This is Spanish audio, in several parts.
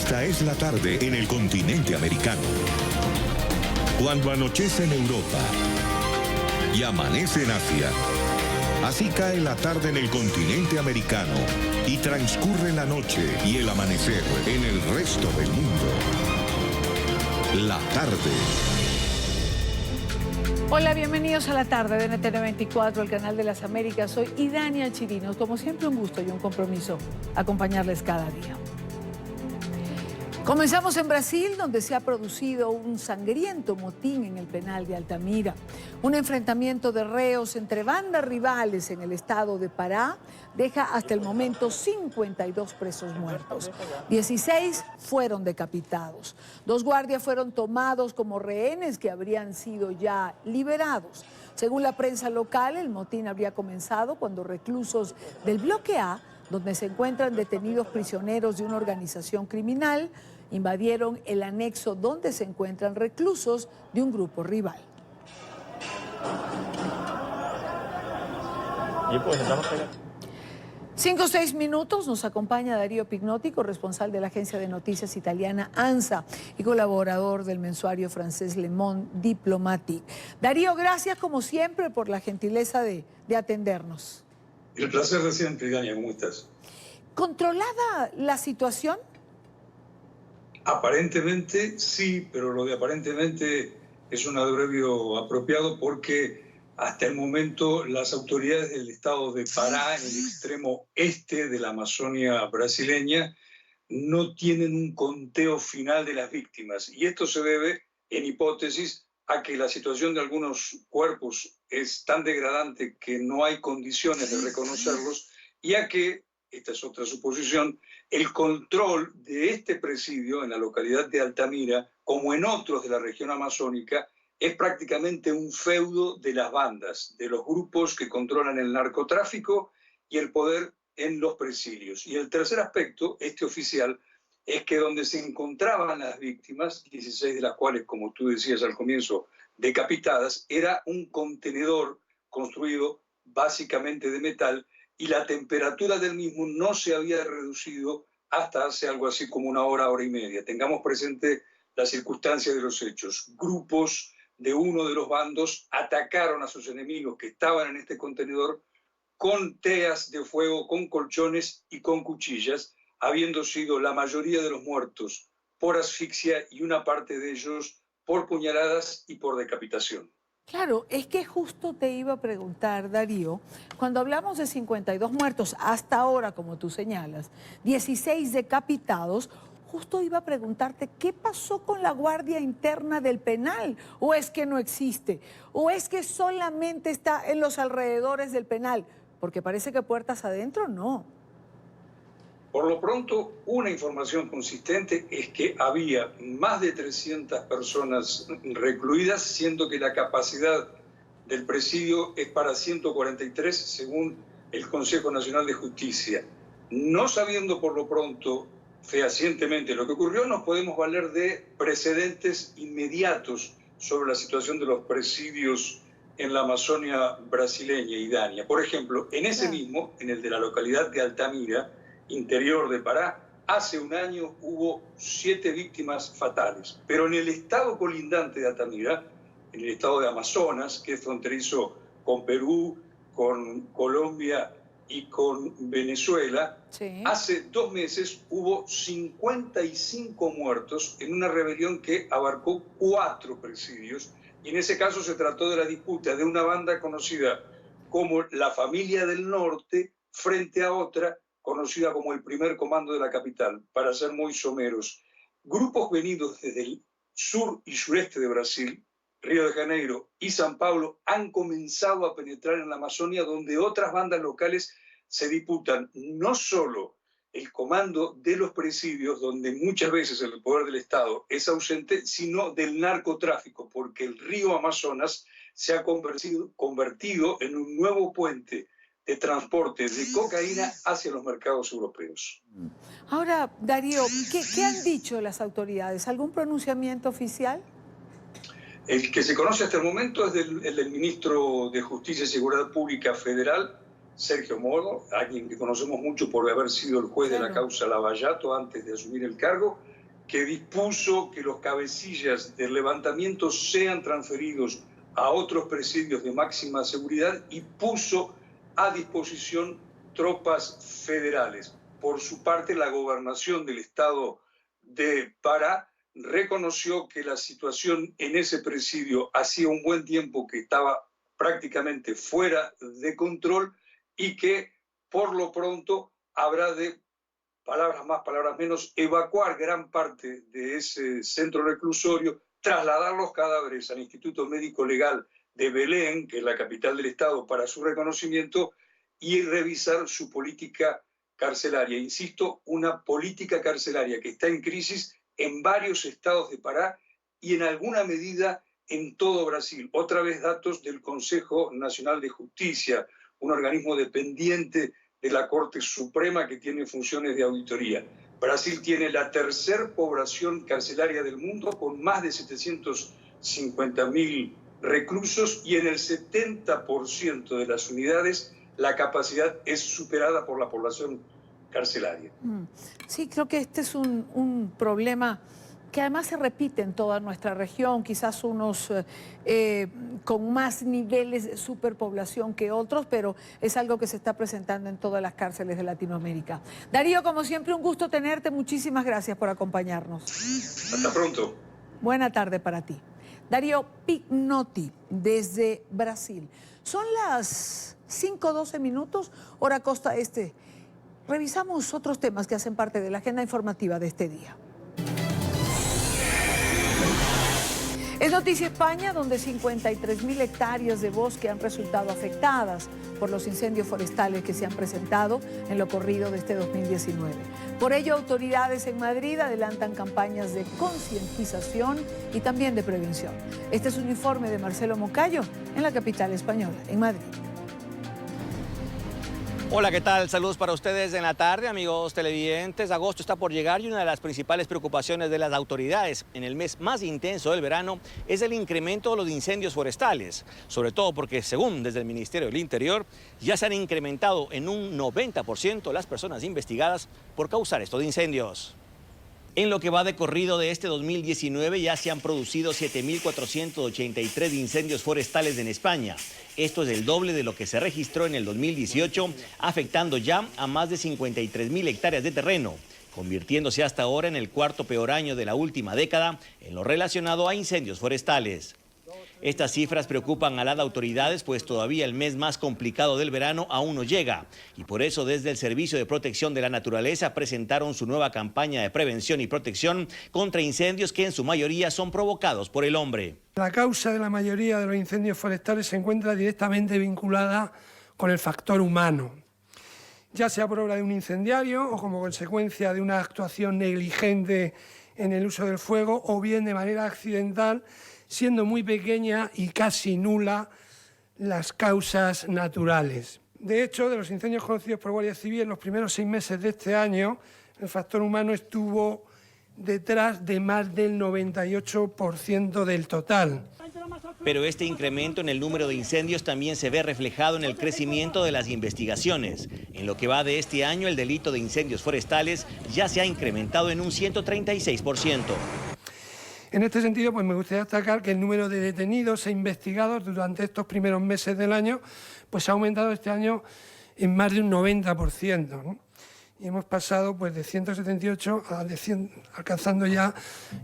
Esta es la tarde en el continente americano. Cuando anochece en Europa y amanece en Asia, así cae la tarde en el continente americano y transcurre la noche y el amanecer en el resto del mundo. La tarde. Hola, bienvenidos a la tarde de NTN 24, el canal de las Américas. Soy Idania Chirinos. Como siempre, un gusto y un compromiso acompañarles cada día. Comenzamos en Brasil, donde se ha producido un sangriento motín en el penal de Altamira. Un enfrentamiento de reos entre bandas rivales en el estado de Pará deja hasta el momento 52 presos muertos. 16 fueron decapitados. 2 guardias fueron tomados como rehenes que habrían sido ya liberados. Según la prensa local, el motín habría comenzado cuando reclusos del Bloque A, donde se encuentran detenidos prisioneros de una organización criminal, invadieron el anexo donde se encuentran reclusos de un grupo rival. 5 o 6 minutos, nos acompaña Darío Pignotti, corresponsal de la agencia de noticias italiana ANSA y colaborador del mensuario francés Le Monde Diplomatique. Darío, gracias como siempre por la gentileza de atendernos. El placer de siempre, Idania, ¿cómo estás? ¿Controlada la situación? Aparentemente sí, pero lo de aparentemente es un adverbio apropiado porque hasta el momento las autoridades del estado de Pará, en el extremo este de la Amazonia brasileña, no tienen un conteo final de las víctimas. Y esto se debe, en hipótesis, a que la situación de algunos cuerpos es tan degradante que no hay condiciones de reconocerlos y a que, esta es otra suposición, el control de este presidio en la localidad de Altamira, como en otros de la región amazónica, es prácticamente un feudo de las bandas, de los grupos que controlan el narcotráfico y el poder en los presidios. Y el tercer aspecto, este oficial, es que donde se encontraban las víctimas, 16 de las cuales, como tú decías al comienzo, decapitadas, era un contenedor construido básicamente de metal y la temperatura del mismo no se había reducido hasta hace algo así como una hora, hora y media. Tengamos presente la circunstancia de los hechos. Grupos de uno de los bandos atacaron a sus enemigos que estaban en este contenedor con teas de fuego, con colchones y con cuchillas, habiendo sido la mayoría de los muertos por asfixia y una parte de ellos por puñaladas y por decapitación. Claro, es que justo te iba a preguntar, Darío, cuando hablamos de 52 muertos hasta ahora, como tú señalas, 16 decapitados, justo iba a preguntarte qué pasó con la guardia interna del penal, o es que no existe, o es que solamente está en los alrededores del penal, porque parece que puertas adentro no. Por lo pronto, una información consistente es que había más de 300 personas recluidas, siendo que la capacidad del presidio es para 143, según el Consejo Nacional de Justicia. No sabiendo por lo pronto fehacientemente lo que ocurrió, nos podemos valer de precedentes inmediatos sobre la situación de los presidios en la Amazonia brasileña y Dania. Por ejemplo, en ese mismo, en el de la localidad de Altamira, interior de Pará, hace un año hubo 7 víctimas fatales. Pero en el estado colindante de Altamira, en el estado de Amazonas, que es fronterizo con Perú, con Colombia y con Venezuela, sí, hace 2 meses hubo 55 muertos en una rebelión que abarcó 4 presidios. Y en ese caso se trató de la disputa de una banda conocida como la Familia del Norte frente a otra conocida como el Primer Comando de la Capital, para ser muy someros. Grupos venidos desde el sur y sureste de Brasil, Río de Janeiro y San Pablo, han comenzado a penetrar en la Amazonia, donde otras bandas locales se disputan no solo el comando de los presidios, donde muchas veces el poder del Estado es ausente, sino del narcotráfico, porque el río Amazonas se ha convertido en un nuevo puente de transporte de cocaína hacia los mercados europeos. Ahora, Darío, ¿qué han dicho las autoridades? ¿Algún pronunciamiento oficial? El que se conoce hasta el momento es el del ministro de Justicia y Seguridad Pública Federal, Sergio Moro, a quien que conocemos mucho por haber sido el juez de la causa Lavallato antes de asumir el cargo, que dispuso que los cabecillas del levantamiento sean transferidos a otros presidios de máxima seguridad y puso a disposición tropas federales. Por su parte, la gobernación del estado de Pará reconoció que la situación en ese presidio hacía un buen tiempo que estaba prácticamente fuera de control y que por lo pronto habrá de, palabras más, palabras menos, evacuar gran parte de ese centro reclusorio, trasladar los cadáveres al Instituto Médico Legal de Belén, que es la capital del estado, para su reconocimiento y revisar su política carcelaria. Insisto, una política carcelaria que está en crisis en varios estados de Pará y en alguna medida en todo Brasil. Otra vez datos del Consejo Nacional de Justicia, un organismo dependiente de la Corte Suprema que tiene funciones de auditoría. Brasil tiene la tercera población carcelaria del mundo con más de 750.000 reclusos y en el 70% de las unidades la capacidad es superada por la población carcelaria. Sí, creo que este es un problema que además se repite en toda nuestra región, quizás unos con más niveles de superpoblación que otros, pero es algo que se está presentando en todas las cárceles de Latinoamérica. Darío, como siempre, un gusto tenerte. Muchísimas gracias por acompañarnos. Hasta pronto. Buena tarde para ti. Darío Pignotti, desde Brasil. Son las 5:12 minutos, hora costa este. Revisamos otros temas que hacen parte de la agenda informativa de este día. Es noticia España, donde 53.000 hectáreas de bosque han resultado afectadas por los incendios forestales que se han presentado en lo corrido de este 2019. Por ello, autoridades en Madrid adelantan campañas de concientización y también de prevención. Este es un informe de Marcelo Moncayo en la capital española, en Madrid. Hola, ¿qué tal? Saludos para ustedes en la tarde, amigos televidentes. Agosto está por llegar y una de las principales preocupaciones de las autoridades en el mes más intenso del verano es el incremento de los incendios forestales, sobre todo porque, según desde el Ministerio del Interior, ya se han incrementado en un 90% las personas investigadas por causar estos incendios. En lo que va de corrido de este 2019 ya se han producido 7.483 incendios forestales en España. Esto es el doble de lo que se registró en el 2018, afectando ya a más de 53.000 hectáreas de terreno, convirtiéndose hasta ahora en el cuarto peor año de la última década en lo relacionado a incendios forestales. Estas cifras preocupan a las autoridades, pues todavía el mes más complicado del verano aún no llega. Y por eso desde el Servicio de Protección de la Naturaleza presentaron su nueva campaña de prevención y protección contra incendios que en su mayoría son provocados por el hombre. La causa de la mayoría de los incendios forestales se encuentra directamente vinculada con el factor humano, ya sea por obra de un incendiario o como consecuencia de una actuación negligente en el uso del fuego o bien de manera accidental, siendo muy pequeña y casi nula las causas naturales. De hecho, de los incendios conocidos por Guardia Civil en los primeros 6 meses de este año, el factor humano estuvo detrás de más del 98% del total. Pero este incremento en el número de incendios también se ve reflejado en el crecimiento de las investigaciones. En lo que va de este año, el delito de incendios forestales ya se ha incrementado en un 136%. En este sentido, pues me gustaría destacar que el número de detenidos e investigados durante estos primeros meses del año pues ha aumentado este año en más de un 90%, ¿no? Y hemos pasado pues de 178 a 100, alcanzando ya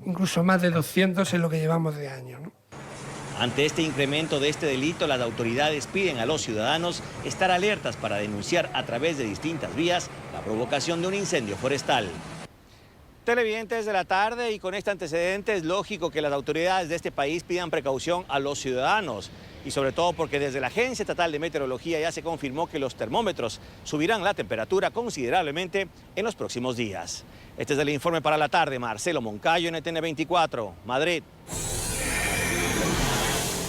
incluso más de 200 en lo que llevamos de año, ¿no? Ante este incremento de este delito, las autoridades piden a los ciudadanos estar alertas para denunciar a través de distintas vías la provocación de un incendio forestal. Televidentes de la tarde, y con este antecedente es lógico que las autoridades de este país pidan precaución a los ciudadanos, y sobre todo porque desde la Agencia Estatal de Meteorología ya se confirmó que los termómetros subirán la temperatura considerablemente en los próximos días. Este es el informe para la tarde. Marcelo Moncayo, NTN 24, Madrid.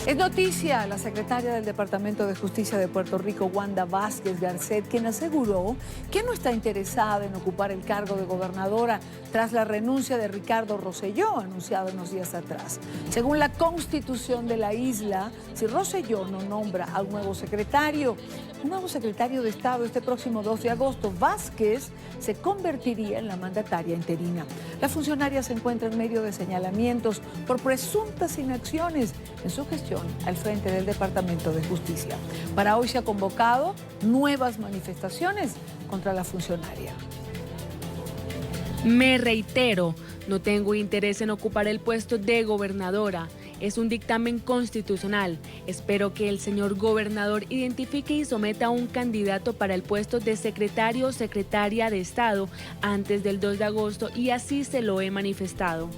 Es noticia la secretaria del Departamento de Justicia de Puerto Rico, Wanda Vázquez Garcet, quien aseguró que no está interesada en ocupar el cargo de gobernadora tras la renuncia de Ricardo Rosselló, anunciada unos días atrás. Según la Constitución de la isla, si Rosselló no nombra a un nuevo secretario de Estado este próximo 2 de agosto, Vázquez se convertiría en la mandataria interina. La funcionaria se encuentra en medio de señalamientos por presuntas inacciones en su gestión al frente del Departamento de Justicia. Para hoy se ha convocado nuevas manifestaciones contra la funcionaria. Me reitero, no tengo interés en ocupar el puesto de gobernadora. Es un dictamen constitucional. Espero que el señor gobernador identifique y someta a un candidato para el puesto de secretario o secretaria de Estado antes del 2 de agosto y así se lo he manifestado.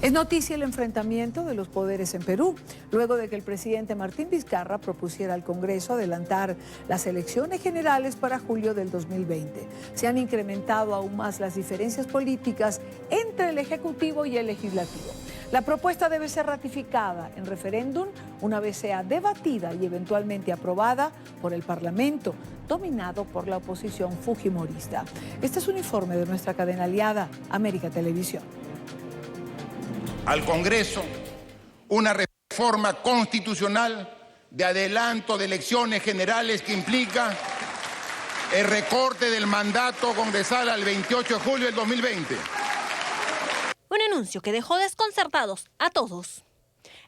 Es noticia el enfrentamiento de los poderes en Perú, luego de que el presidente Martín Vizcarra propusiera al Congreso adelantar las elecciones generales para julio del 2020. Se han incrementado aún más las diferencias políticas entre el Ejecutivo y el Legislativo. La propuesta debe ser ratificada en referéndum una vez sea debatida y eventualmente aprobada por el Parlamento, dominado por la oposición fujimorista. Este es un informe de nuestra cadena aliada, América Televisión. Al Congreso una reforma constitucional de adelanto de elecciones generales que implica el recorte del mandato congresal al 28 de julio del 2020. Un anuncio que dejó desconcertados a todos.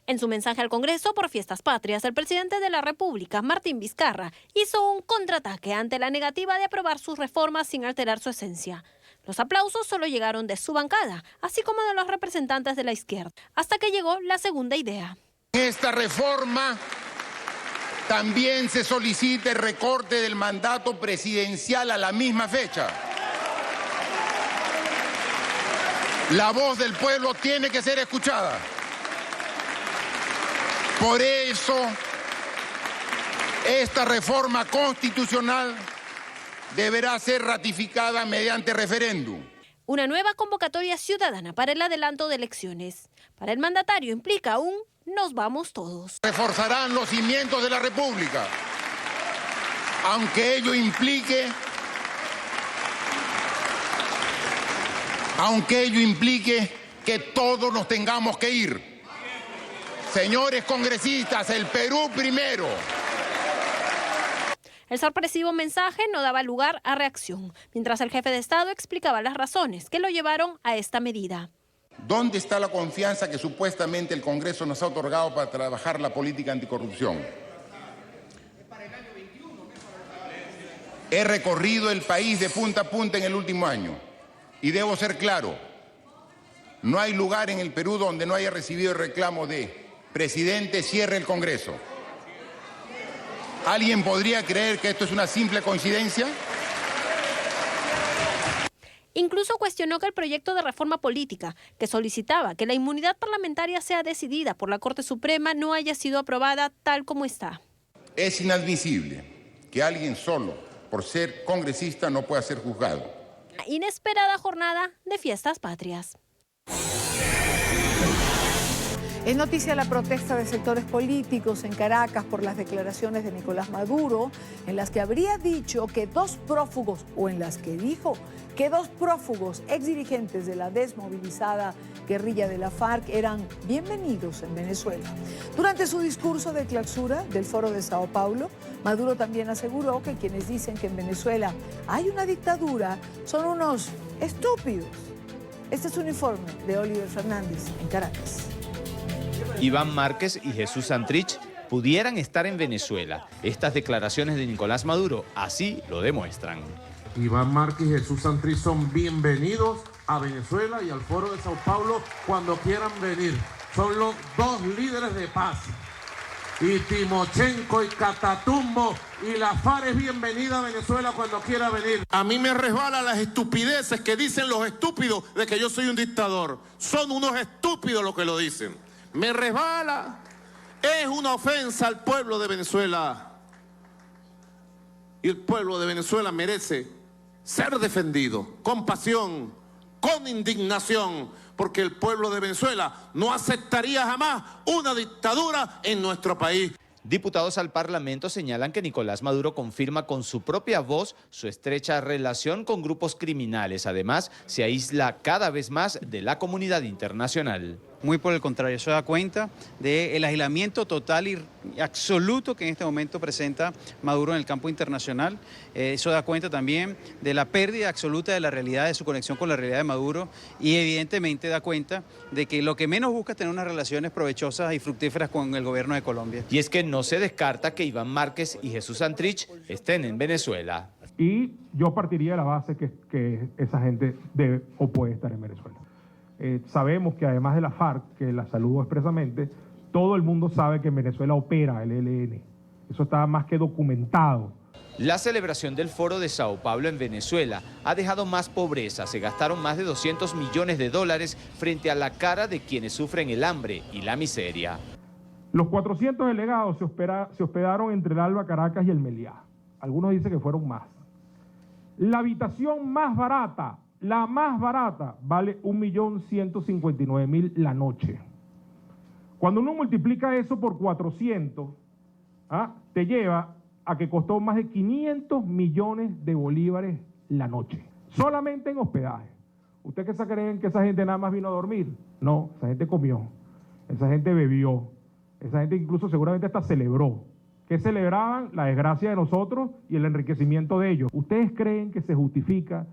En su mensaje al Congreso por Fiestas Patrias, el presidente de la República, Martín Vizcarra, hizo un contraataque ante la negativa de aprobar sus reformas sin alterar su esencia. Los aplausos solo llegaron de su bancada, así como de los representantes de la izquierda, hasta que llegó la segunda idea. En esta reforma también se solicita el recorte del mandato presidencial a la misma fecha. La voz del pueblo tiene que ser escuchada. Por eso, esta reforma constitucional deberá ser ratificada mediante referéndum. Una nueva convocatoria ciudadana para el adelanto de elecciones. Para el mandatario implica un nos vamos todos. Reforzarán los cimientos de la República, aunque ello implique que todos nos tengamos que ir. Señores congresistas, el Perú primero. El sorpresivo mensaje no daba lugar a reacción, mientras el jefe de Estado explicaba las razones que lo llevaron a esta medida. ¿Dónde está la confianza que supuestamente el Congreso nos ha otorgado para trabajar la política anticorrupción? He recorrido el país de punta a punta en el último año y debo ser claro, no hay lugar en el Perú donde no haya recibido el reclamo de presidente, cierre el Congreso. ¿Alguien podría creer que esto es una simple coincidencia? Incluso cuestionó que el proyecto de reforma política, que solicitaba que la inmunidad parlamentaria sea decidida por la Corte Suprema, no haya sido aprobada tal como está. Es inadmisible que alguien solo por ser congresista no pueda ser juzgado. Inesperada jornada de Fiestas Patrias. Es noticia la protesta de sectores políticos en Caracas por las declaraciones de Nicolás Maduro, en las que habría dicho que dos prófugos, o en las que dijo que dos prófugos exdirigentes de la desmovilizada guerrilla de la FARC eran bienvenidos en Venezuela. Durante su discurso de clausura del Foro de Sao Paulo, Maduro también aseguró que quienes dicen que en Venezuela hay una dictadura son unos estúpidos. Este es un informe de Oliver Fernández en Caracas. Iván Márquez y Jesús Santrich pudieran estar en Venezuela. Estas declaraciones de Nicolás Maduro así lo demuestran. Iván Márquez y Jesús Santrich son bienvenidos a Venezuela y al Foro de Sao Paulo cuando quieran venir. Son los dos líderes de paz. Y Timochenko y Catatumbo y la FARC es bienvenida a Venezuela cuando quiera venir. A mí me resbalan las estupideces que dicen los estúpidos de que yo soy un dictador. Son unos estúpidos los que lo dicen. Me resbala. Es una ofensa al pueblo de Venezuela. Y el pueblo de Venezuela merece ser defendido con pasión, con indignación, porque el pueblo de Venezuela no aceptaría jamás una dictadura en nuestro país. Diputados al Parlamento señalan que Nicolás Maduro confirma con su propia voz su estrecha relación con grupos criminales. Además, se aísla cada vez más de la comunidad internacional. Muy por el contrario, eso da cuenta del aislamiento total y absoluto que en este momento presenta Maduro en el campo internacional. Eso da cuenta también de la pérdida absoluta de la realidad, de su conexión con la realidad de Maduro, y evidentemente da cuenta de que lo que menos busca es tener unas relaciones provechosas y fructíferas con el gobierno de Colombia. Y es que no se descarta que Iván Márquez y Jesús Santrich estén en Venezuela. Y yo partiría de la base que esa gente debe o puede estar en Venezuela. Sabemos que además de la FARC, que la saludo expresamente, todo el mundo sabe que en Venezuela opera el ELN. Eso está más que documentado. La celebración del Foro de Sao Paulo en Venezuela ha dejado más pobreza. Se gastaron más de 200 millones de dólares frente a la cara de quienes sufren el hambre y la miseria. Los 400 delegados se hospedaron entre el Alba, Caracas y el Meliá. Algunos dicen que fueron más. La habitación más barata, vale 1.159.000 la noche. Cuando uno multiplica eso por 400, te lleva a que costó más de 500 millones de bolívares la noche, solamente en hospedaje. ¿Ustedes qué se creen que esa gente nada más vino a dormir? No, esa gente comió, esa gente bebió, esa gente incluso seguramente hasta celebró. ¿Qué celebraban? La desgracia de nosotros y el enriquecimiento de ellos. ¿Ustedes creen que se justifica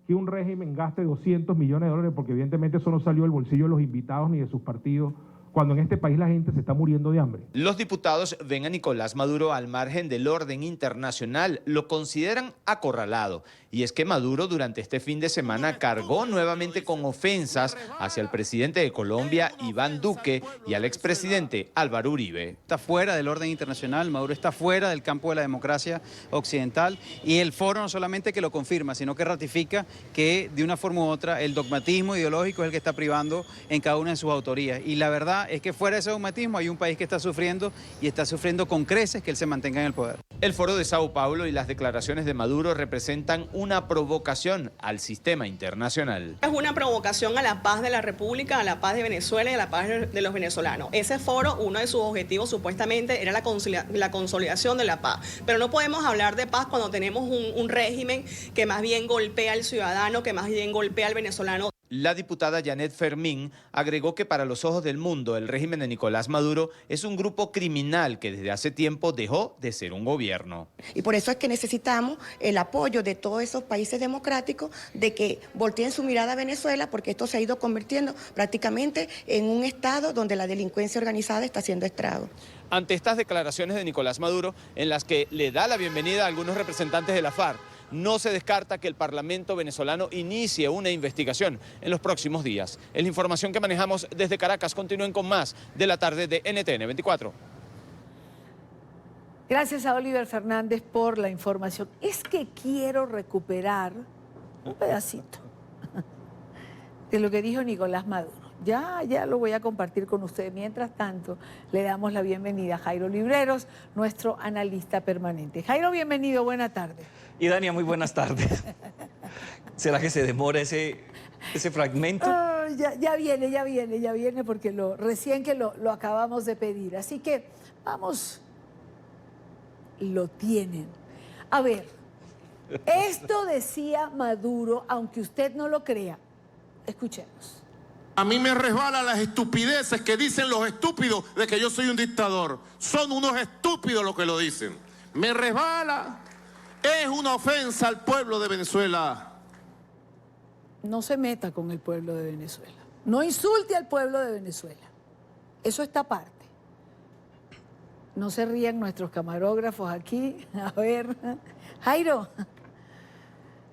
que un régimen gaste 200 millones de dólares, porque evidentemente eso no salió del bolsillo de los invitados ni de sus partidos, cuando en este país la gente se está muriendo de hambre? Los diputados ven a Nicolás Maduro al margen del orden internacional, lo consideran acorralado. Y es que Maduro durante este fin de semana cargó nuevamente con ofensas hacia el presidente de Colombia, Iván Duque, y al expresidente Álvaro Uribe. Está fuera del orden internacional, Maduro está fuera del campo de la democracia occidental, y el foro no solamente que lo confirma, sino que ratifica que de una forma u otra el dogmatismo ideológico es el que está privando en cada una de sus autorías. Y la verdad es que fuera de ese dogmatismo hay un país que está sufriendo, y está sufriendo con creces que él se mantenga en el poder. El Foro de Sao Paulo y las declaraciones de Maduro representan una provocación al sistema internacional. Es una provocación a la paz de la República, a la paz de Venezuela y a la paz de los venezolanos. Ese foro, uno de sus objetivos supuestamente era la consolidación de la paz. Pero no podemos hablar de paz cuando tenemos un régimen que más bien golpea al ciudadano, que más bien golpea al venezolano. La diputada Janet Fermín agregó que para los ojos del mundo el régimen de Nicolás Maduro es un grupo criminal que desde hace tiempo dejó de ser un gobierno. Y por eso es que necesitamos el apoyo de todos esos países democráticos de que volteen su mirada a Venezuela, porque esto se ha ido convirtiendo prácticamente en un estado donde la delincuencia organizada está haciendo estragos. Ante estas declaraciones de Nicolás Maduro, en las que le da la bienvenida a algunos representantes de la FARC, no se descarta que el Parlamento venezolano inicie una investigación en los próximos días. Es la información que manejamos desde Caracas. Continúen con más de la tarde de NTN 24. Gracias a Oliver Fernández por la información. Es que quiero recuperar un pedacito de lo que dijo Nicolás Maduro. Ya lo voy a compartir con ustedes. Mientras tanto, le damos la bienvenida a Jairo Libreros, nuestro analista permanente. Jairo, bienvenido, buena tarde. Y Dania, muy buenas tardes. ¿Será que se demora ese fragmento? Ya viene, porque recién que lo acabamos de pedir. Así que, vamos, lo tienen. A ver, esto decía Maduro, aunque usted no lo crea. Escuchemos. A mí me resbalan las estupideces que dicen los estúpidos de que yo soy un dictador. Son unos estúpidos los que lo dicen. Me resbala. Es una ofensa al pueblo de Venezuela. No se meta con el pueblo de Venezuela. No insulte al pueblo de Venezuela. Eso está aparte. No se rían nuestros camarógrafos aquí. A ver, Jairo,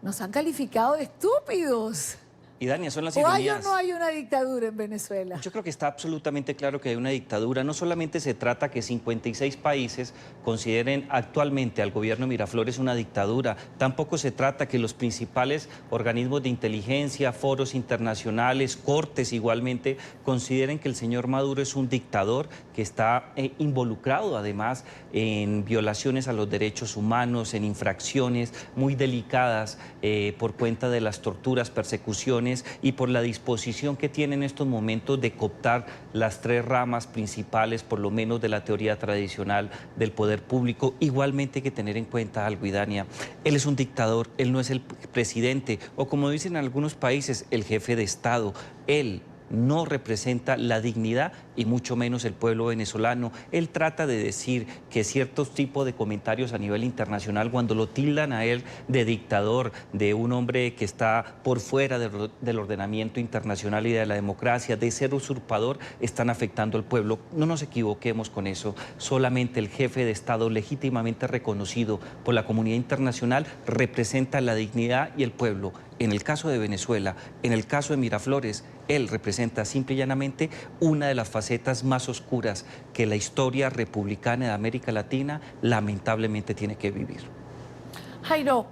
nos han calificado de estúpidos. Y Dania, son las ¿O hay ironías. o no hay una dictadura en Venezuela? Yo creo que está absolutamente claro que hay una dictadura. No solamente se trata que 56 países consideren actualmente al gobierno de Miraflores una dictadura, tampoco se trata que los principales organismos de inteligencia, foros internacionales, cortes igualmente, consideren que el señor Maduro es un dictador que está involucrado además en violaciones a los derechos humanos, en infracciones muy delicadas por cuenta de las torturas, persecuciones razones y por la disposición que tiene en estos momentos de cooptar las tres ramas principales, por lo menos de la teoría tradicional del poder público. Igualmente hay que tener en cuenta algo, Idania, él es un dictador, él no es el presidente, o como dicen en algunos países, el jefe de Estado. Él no representa la dignidad y mucho menos el pueblo venezolano. Él trata de decir que ciertos tipos de comentarios a nivel internacional, cuando lo tildan a él de dictador, de un hombre que está por fuera del ordenamiento internacional y de la democracia, de ser usurpador, están afectando al pueblo. No nos equivoquemos con eso. Solamente el jefe de Estado legítimamente reconocido por la comunidad internacional representa la dignidad y el pueblo. En el caso de Venezuela, en el caso de Miraflores, él representa simple y llanamente una de las facetas más oscuras que la historia republicana de América Latina lamentablemente tiene que vivir. Jairo,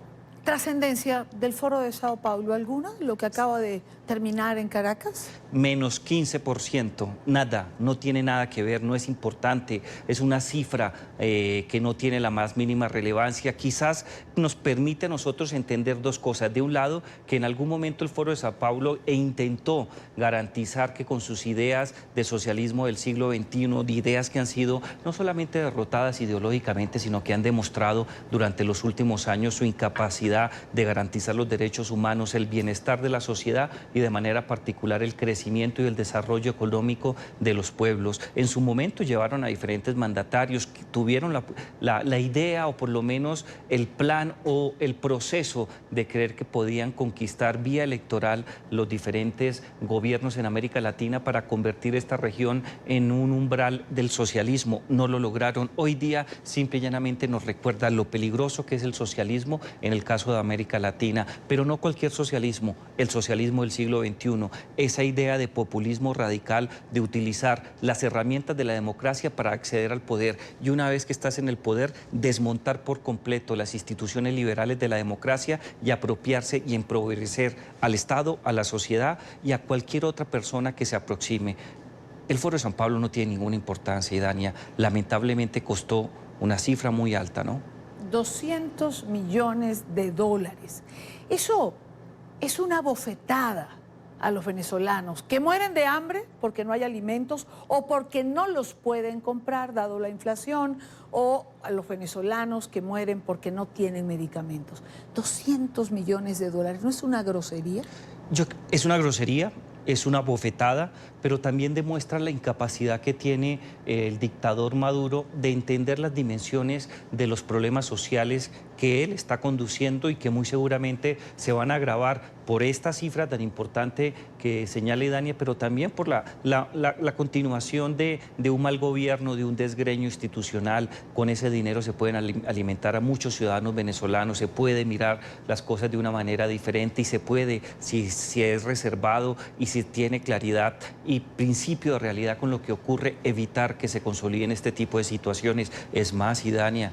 ¿trascendencia del Foro de Sao Paulo alguna, lo que acaba de terminar en Caracas? Menos 15%, nada, no tiene nada que ver, no es importante, es una cifra que no tiene la más mínima relevancia. Quizás nos permite a nosotros entender dos cosas. De un lado, que en algún momento el Foro de Sao Paulo intentó garantizar que con sus ideas de socialismo del siglo XXI, de ideas que han sido no solamente derrotadas ideológicamente, sino que han demostrado durante los últimos años su incapacidad de garantizar los derechos humanos, el bienestar de la sociedad y de manera particular el crecimiento y el desarrollo económico de los pueblos. En su momento llevaron a diferentes mandatarios que tuvieron la idea o por lo menos el plan o el proceso de creer que podían conquistar vía electoral los diferentes gobiernos en América Latina para convertir esta región en un umbral del socialismo. No lo lograron. Hoy día simple y llanamente nos recuerda lo peligroso que es el socialismo en el caso de América Latina, pero no cualquier socialismo, el socialismo del siglo XXI, esa idea de populismo radical, de utilizar las herramientas de la democracia para acceder al poder y una vez que estás en el poder, desmontar por completo las instituciones liberales de la democracia y apropiarse y empobrecer al Estado, a la sociedad y a cualquier otra persona que se aproxime. El Foro de San Pablo no tiene ninguna importancia, Idania. Lamentablemente costó una cifra muy alta, ¿no? 200 millones de dólares. Eso es una bofetada a los venezolanos que mueren de hambre porque no hay alimentos o porque no los pueden comprar dado la inflación, o a los venezolanos que mueren porque no tienen medicamentos. 200 millones de dólares, ¿no es una grosería? Es una grosería, es una bofetada, pero también demuestra la incapacidad que tiene el dictador Maduro de entender las dimensiones de los problemas sociales que él está conduciendo y que muy seguramente se van a agravar por esta cifra tan importante que señala Idania, pero también por la continuación de un mal gobierno, de un desgreño institucional. Con ese dinero se pueden alimentar a muchos ciudadanos venezolanos, se puede mirar las cosas de una manera diferente y se puede, si es reservado y si tiene claridad y principio de realidad con lo que ocurre, evitar que se consoliden este tipo de situaciones. Es más, Idania,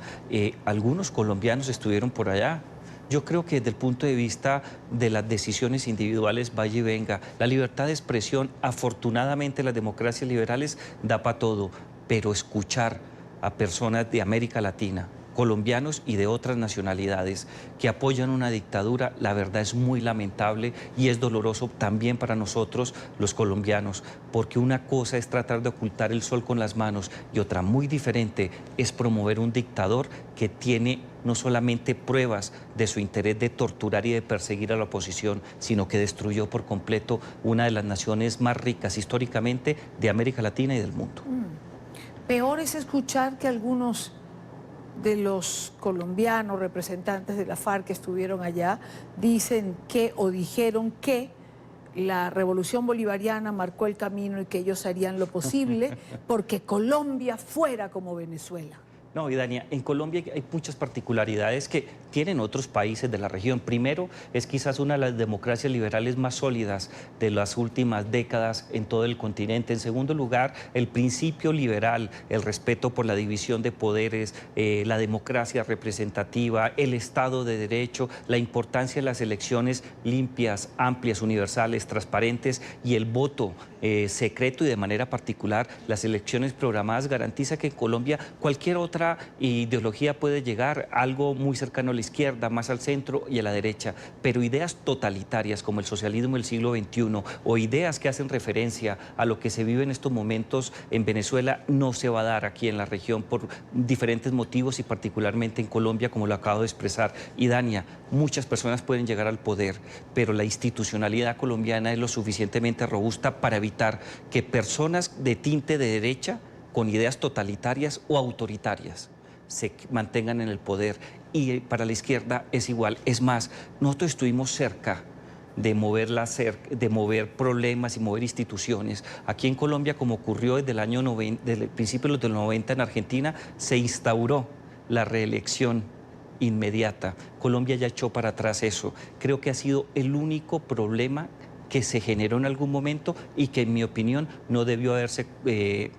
algunos colombianos estuvieron por allá. Yo creo que desde el punto de vista de las decisiones individuales, vaya y venga, la libertad de expresión, afortunadamente las democracias liberales da para todo, pero escuchar a personas de América Latina, colombianos y de otras nacionalidades que apoyan una dictadura, la verdad es muy lamentable y es doloroso también para nosotros los colombianos, porque una cosa es tratar de ocultar el sol con las manos y otra muy diferente es promover un dictador que tiene no solamente pruebas de su interés de torturar y de perseguir a la oposición, sino que destruyó por completo una de las naciones más ricas históricamente de América Latina y del mundo. Peor es escuchar que algunos de los colombianos representantes de la FARC que estuvieron allá dicen que o dijeron que la revolución bolivariana marcó el camino y que ellos harían lo posible porque Colombia fuera como Venezuela. No, Idania, en Colombia hay muchas particularidades que tienen otros países de la región. Primero, es quizás una de las democracias liberales más sólidas de las últimas décadas en todo el continente. En segundo lugar, el principio liberal, el respeto por la división de poderes, la democracia representativa, el Estado de Derecho, la importancia de las elecciones limpias, amplias, universales, transparentes y el voto secreto y de manera particular las elecciones programadas garantiza que en Colombia cualquier otra ideología puede llegar, algo muy cercano al la izquierda, más al centro y a la derecha, pero ideas totalitarias como el socialismo del siglo XXI o ideas que hacen referencia a lo que se vive en estos momentos en Venezuela no se va a dar aquí en la región por diferentes motivos y particularmente en Colombia, como lo acabo de expresar. Y Dania, muchas personas pueden llegar al poder, pero la institucionalidad colombiana es lo suficientemente robusta para evitar que personas de tinte de derecha con ideas totalitarias o autoritarias se mantengan en el poder, y para la izquierda es igual. Es más, nosotros estuvimos cerca de mover problemas y mover instituciones. Aquí en Colombia, como ocurrió desde el año 90, desde el principio de los 90 en Argentina, se instauró la reelección inmediata. Colombia ya echó para atrás eso. Creo que ha sido el único problema que se generó en algún momento y que, en mi opinión, no debió haberse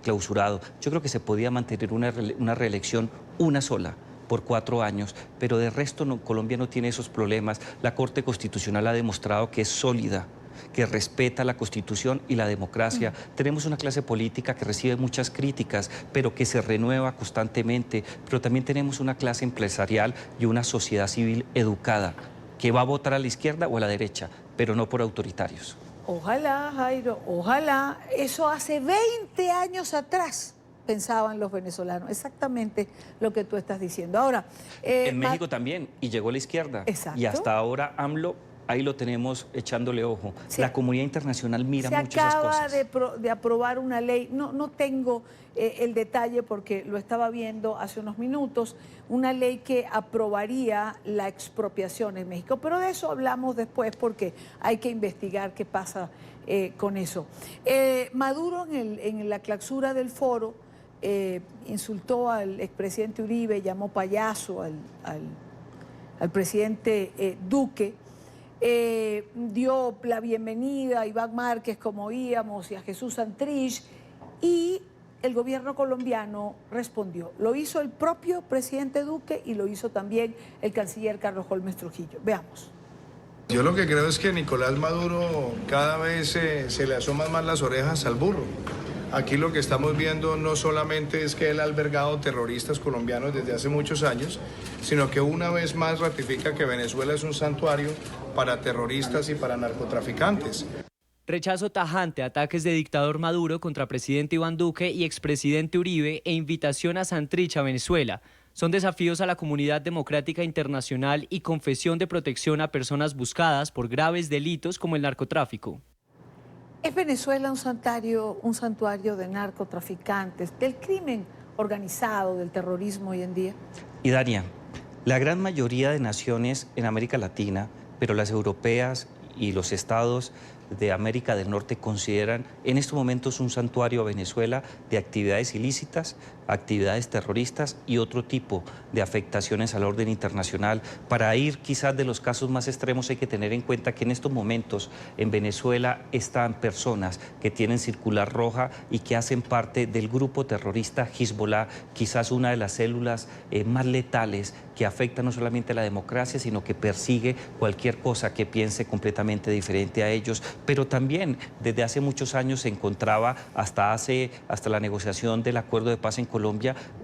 clausurado. Yo creo que se podía mantener una reelección, una sola, por 4 años, pero de resto Colombia no tiene esos problemas. La Corte Constitucional ha demostrado que es sólida, que respeta la Constitución y la democracia. Tenemos una clase política que recibe muchas críticas, pero que se renueva constantemente. Pero también tenemos una clase empresarial y una sociedad civil educada, que va a votar a la izquierda o a la derecha, pero no por autoritarios. Ojalá, Jairo, ojalá. Eso hace 20 años atrás pensaban los venezolanos, exactamente lo que tú estás diciendo. Ahora, en México también, y llegó la izquierda. Exacto. Y hasta ahora AMLO, ahí lo tenemos echándole ojo. Sí. La comunidad internacional mira mucho esas Se cosas. acaba de aprobar una ley, no tengo el detalle porque lo estaba viendo hace unos minutos, una ley que aprobaría la expropiación en México, pero de eso hablamos después porque hay que investigar qué pasa con eso. Maduro en la clausura del foro insultó al expresidente Uribe, llamó payaso al presidente Duque. Dio la bienvenida a Iván Márquez, como oíamos, y a Jesús Santrich, y el gobierno colombiano respondió. Lo hizo el propio presidente Duque y lo hizo también el canciller Carlos Holmes Trujillo. Veamos. Yo lo que creo es que Nicolás Maduro cada vez se le asoman más las orejas al burro. Aquí lo que estamos viendo no solamente es que él ha albergado terroristas colombianos desde hace muchos años, sino que una vez más ratifica que Venezuela es un santuario para terroristas y para narcotraficantes. Rechazo tajante a ataques de dictador Maduro contra presidente Iván Duque y expresidente Uribe e invitación a Santrich a Venezuela. Son desafíos a la comunidad democrática internacional y confesión de protección a personas buscadas por graves delitos como el narcotráfico. ¿Es Venezuela un santuario de narcotraficantes, del crimen organizado, del terrorismo hoy en día? Y Dania, la gran mayoría de naciones en América Latina, pero las europeas y los estados de América del Norte consideran en estos momentos un santuario a Venezuela de actividades ilícitas, actividades terroristas y otro tipo de afectaciones al orden internacional. Para ir quizás de los casos más extremos hay que tener en cuenta que en estos momentos en Venezuela están personas que tienen circular roja y que hacen parte del grupo terrorista Hezbollah, quizás una de las células más letales que afecta no solamente a la democracia, sino que persigue cualquier cosa que piense completamente diferente a ellos. Pero también desde hace muchos años se encontraba hasta la negociación del acuerdo de paz en Colombia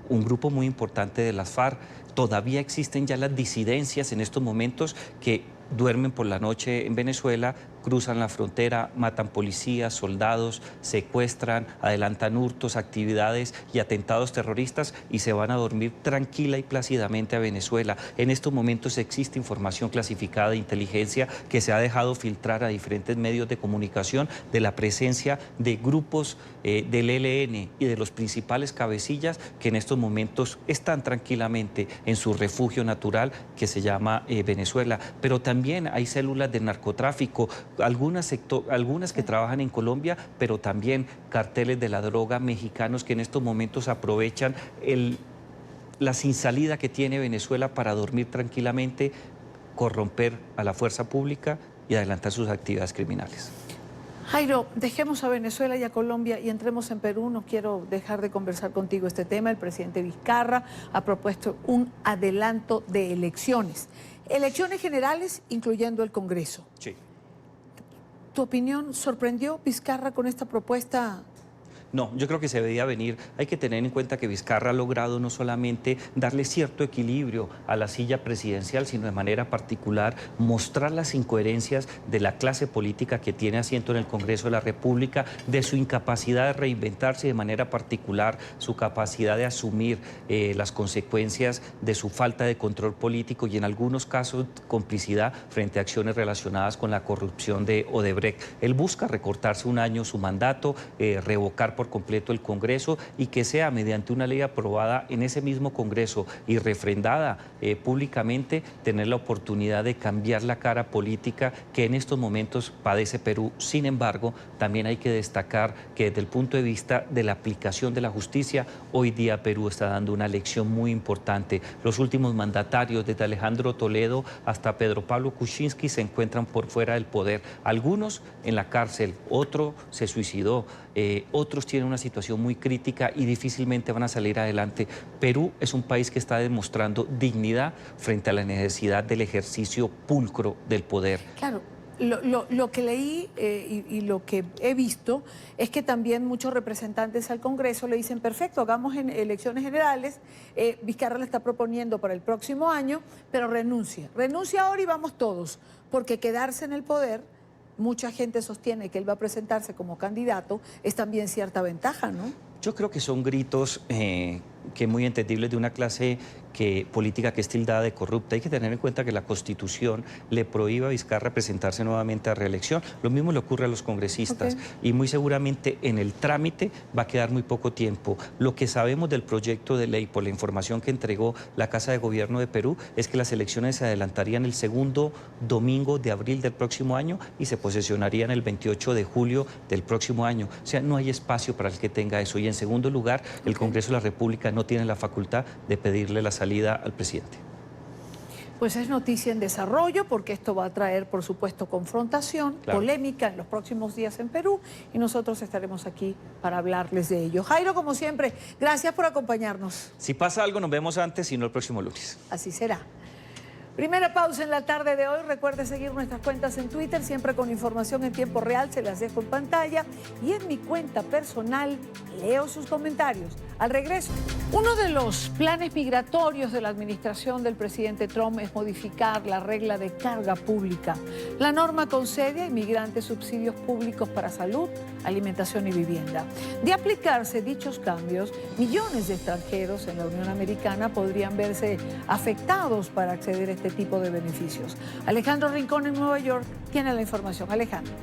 un grupo muy importante de las FARC. Todavía existen ya las disidencias en estos momentos que duermen por la noche en Venezuela, cruzan la frontera, matan policías, soldados, secuestran, adelantan hurtos, actividades y atentados terroristas y se van a dormir tranquila y plácidamente a Venezuela. En estos momentos existe información clasificada de inteligencia que se ha dejado filtrar a diferentes medios de comunicación de la presencia de grupos del ELN y de los principales cabecillas que en estos momentos están tranquilamente en su refugio natural que se llama Venezuela. Pero también hay células de narcotráfico, algunas que trabajan en Colombia, pero también carteles de la droga mexicanos que en estos momentos aprovechan la sin salida que tiene Venezuela para dormir tranquilamente, corromper a la fuerza pública y adelantar sus actividades criminales. Jairo, dejemos a Venezuela y a Colombia y entremos en Perú. No quiero dejar de conversar contigo este tema. El presidente Vizcarra ha propuesto un adelanto de elecciones. Elecciones generales, incluyendo el Congreso. Sí. ¿Tu opinión sorprendió Vizcarra con esta propuesta? No, yo creo que se veía venir. Hay que tener en cuenta que Vizcarra ha logrado no solamente darle cierto equilibrio a la silla presidencial, sino de manera particular mostrar las incoherencias de la clase política que tiene asiento en el Congreso de la República, de su incapacidad de reinventarse, de manera particular su capacidad de asumir las consecuencias de su falta de control político y en algunos casos complicidad frente a acciones relacionadas con la corrupción de Odebrecht. Él busca recortarse un año su mandato, revocar por completo el Congreso y que sea mediante una ley aprobada en ese mismo Congreso y refrendada públicamente, tener la oportunidad de cambiar la cara política que en estos momentos padece Perú. Sin embargo, también hay que destacar que desde el punto de vista de la aplicación de la justicia, hoy día Perú está dando una lección muy importante. Los últimos mandatarios, desde Alejandro Toledo hasta Pedro Pablo Kuczynski, se encuentran por fuera del poder. Algunos en la cárcel, otro se suicidó, otros tienen una situación muy crítica y difícilmente van a salir adelante. Perú es un país que está demostrando dignidad frente a la necesidad del ejercicio pulcro del poder. Claro. Lo que leí y lo que he visto es que también muchos representantes al Congreso le dicen, perfecto, hagamos elecciones generales, Vizcarra le está proponiendo para el próximo año, pero renuncia ahora y vamos todos, porque quedarse en el poder, mucha gente sostiene que él va a presentarse como candidato, es también cierta ventaja, ¿no? Yo creo que son gritos que muy entendibles de una clase política que es tildada de corrupta. Hay que tener en cuenta que la Constitución le prohíbe a Vizcarra presentarse nuevamente a reelección. Lo mismo le ocurre a los congresistas y muy seguramente en el trámite va a quedar muy poco tiempo. Lo que sabemos del proyecto de ley por la información que entregó la Casa de Gobierno de Perú es que las elecciones se adelantarían el segundo domingo de abril del próximo año y se posesionarían el 28 de julio del próximo año. O sea, no hay espacio para el que tenga eso. Y en segundo lugar, el Congreso de la República no tiene la facultad de pedirle la salida al presidente. Pues es noticia en desarrollo porque esto va a traer, por supuesto, confrontación, polémica en los próximos días en Perú y nosotros estaremos aquí para hablarles de ello. Jairo, como siempre, gracias por acompañarnos. Si pasa algo, nos vemos antes y no el próximo lunes. Así será. Primera pausa en la tarde de hoy. Recuerde seguir nuestras cuentas en Twitter, siempre con información en tiempo real, se las dejo en pantalla. Y en mi cuenta personal leo sus comentarios. Al regreso, uno de los planes migratorios de la administración del presidente Trump es modificar la regla de carga pública. La norma concede a inmigrantes subsidios públicos para salud, alimentación y vivienda. De aplicarse dichos cambios, millones de extranjeros en la Unión Americana podrían verse afectados para acceder a este tipo de beneficios. Alejandro Rincón en Nueva York tiene la información. Alejandro.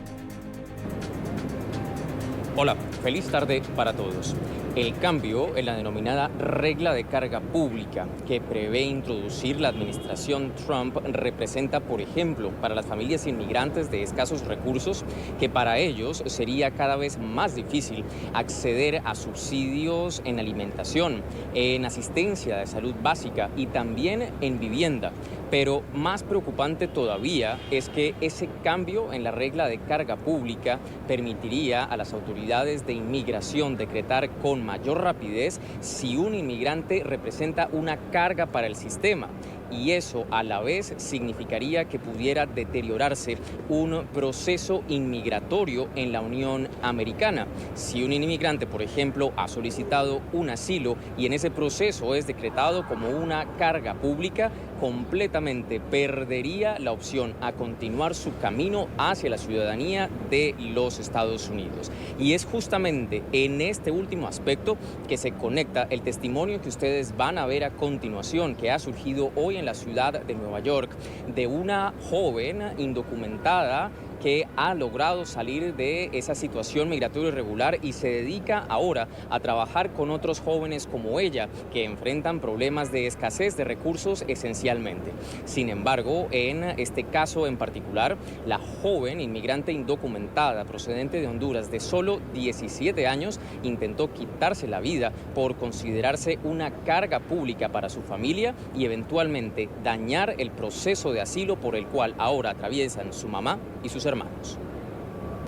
Hola, feliz tarde para todos. El cambio en la denominada regla de carga pública que prevé introducir la administración Trump representa, por ejemplo, para las familias inmigrantes de escasos recursos, que para ellos sería cada vez más difícil acceder a subsidios en alimentación, en asistencia de salud básica y también en vivienda. Pero más preocupante todavía es que ese cambio en la regla de carga pública permitiría a las autoridades de inmigración decretar con mayor rapidez si un inmigrante representa una carga para el sistema. Y eso a la vez significaría que pudiera deteriorarse un proceso inmigratorio en la Unión Americana. Si un inmigrante, por ejemplo, ha solicitado un asilo y en ese proceso es decretado como una carga pública, completamente perdería la opción a continuar su camino hacia la ciudadanía de los Estados Unidos. Y es justamente en este último aspecto que se conecta el testimonio que ustedes van a ver a continuación, que ha surgido hoy en la ciudad de Nueva York, de una joven indocumentada que ha logrado salir de esa situación migratoria irregular y se dedica ahora a trabajar con otros jóvenes como ella, que enfrentan problemas de escasez de recursos esencialmente. Sin embargo, en este caso en particular, la joven inmigrante indocumentada procedente de Honduras de solo 17 años intentó quitarse la vida por considerarse una carga pública para su familia y eventualmente dañar el proceso de asilo por el cual ahora atraviesan su mamá y sus hermanos.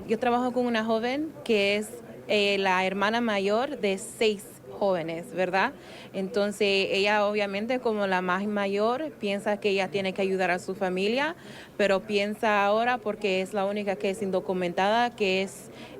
Yo trabajo con una joven que es la hermana mayor de 6 jóvenes, ¿verdad? Entonces ella obviamente como la más mayor piensa que ella tiene que ayudar a su familia, pero piensa ahora porque es la única que es indocumentada que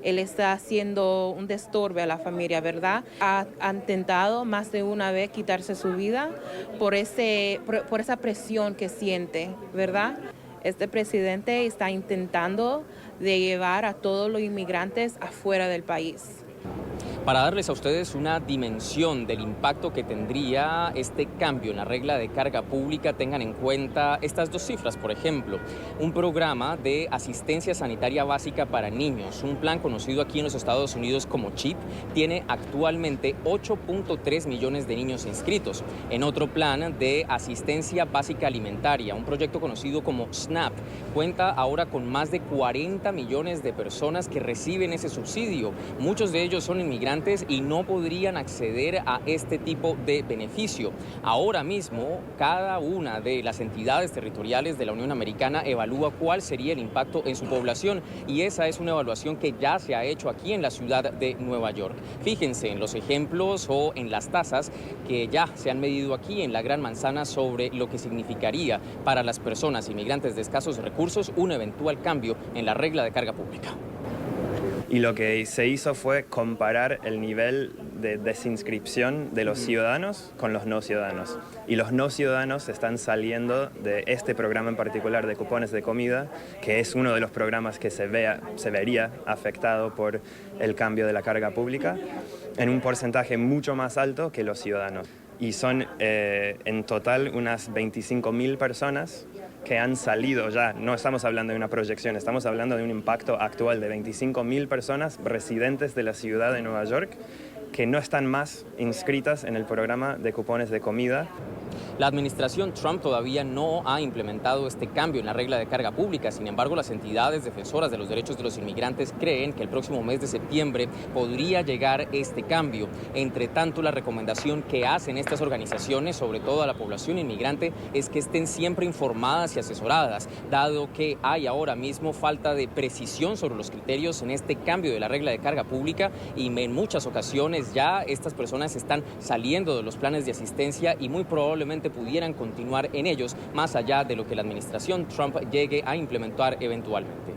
él está haciendo un disturbo a la familia, ¿verdad? Ha intentado más de una vez quitarse su vida por esa presión que siente, ¿verdad? Este presidente está intentando de llevar a todos los inmigrantes afuera del país. Para darles a ustedes una dimensión del impacto que tendría este cambio en la regla de carga pública, tengan en cuenta estas dos cifras. Por ejemplo, un programa de asistencia sanitaria básica para niños, un plan conocido aquí en los Estados Unidos como CHIP, tiene actualmente 8.3 millones de niños inscritos. En otro plan de asistencia básica alimentaria, un proyecto conocido como SNAP, cuenta ahora con más de 40 millones de personas que reciben ese subsidio. Muchos de ellos son inmigrantes y no podrían acceder a este tipo de beneficio. Ahora mismo, cada una de las entidades territoriales de la Unión Americana evalúa cuál sería el impacto en su población, y esa es una evaluación que ya se ha hecho aquí en la ciudad de Nueva York. Fíjense en los ejemplos o en las tasas que ya se han medido aquí en la Gran Manzana sobre lo que significaría para las personas inmigrantes de escasos recursos un eventual cambio en la regla de carga pública. Y lo que se hizo fue comparar el nivel de desinscripción de los ciudadanos con los no ciudadanos. Y los no ciudadanos están saliendo de este programa en particular de cupones de comida, que es uno de los programas que se vería afectado por el cambio de la carga pública, en un porcentaje mucho más alto que los ciudadanos. Y son en total unas 25.000 personas que han salido ya. No estamos hablando de una proyección, estamos hablando de un impacto actual de 25.000 personas residentes de la ciudad de Nueva York que no están más inscritas en el programa de cupones de comida. La administración Trump todavía no ha implementado este cambio en la regla de carga pública. Sin embargo, las entidades defensoras de los derechos de los inmigrantes creen que el próximo mes de septiembre podría llegar este cambio. Entre tanto, la recomendación que hacen estas organizaciones, sobre todo a la población inmigrante, es que estén siempre informadas y asesoradas, dado que hay ahora mismo falta de precisión sobre los criterios en este cambio de la regla de carga pública, y en muchas ocasiones ya estas personas están saliendo de los planes de asistencia y muy probablemente pudieran continuar en ellos más allá de lo que la administración Trump llegue a implementar eventualmente.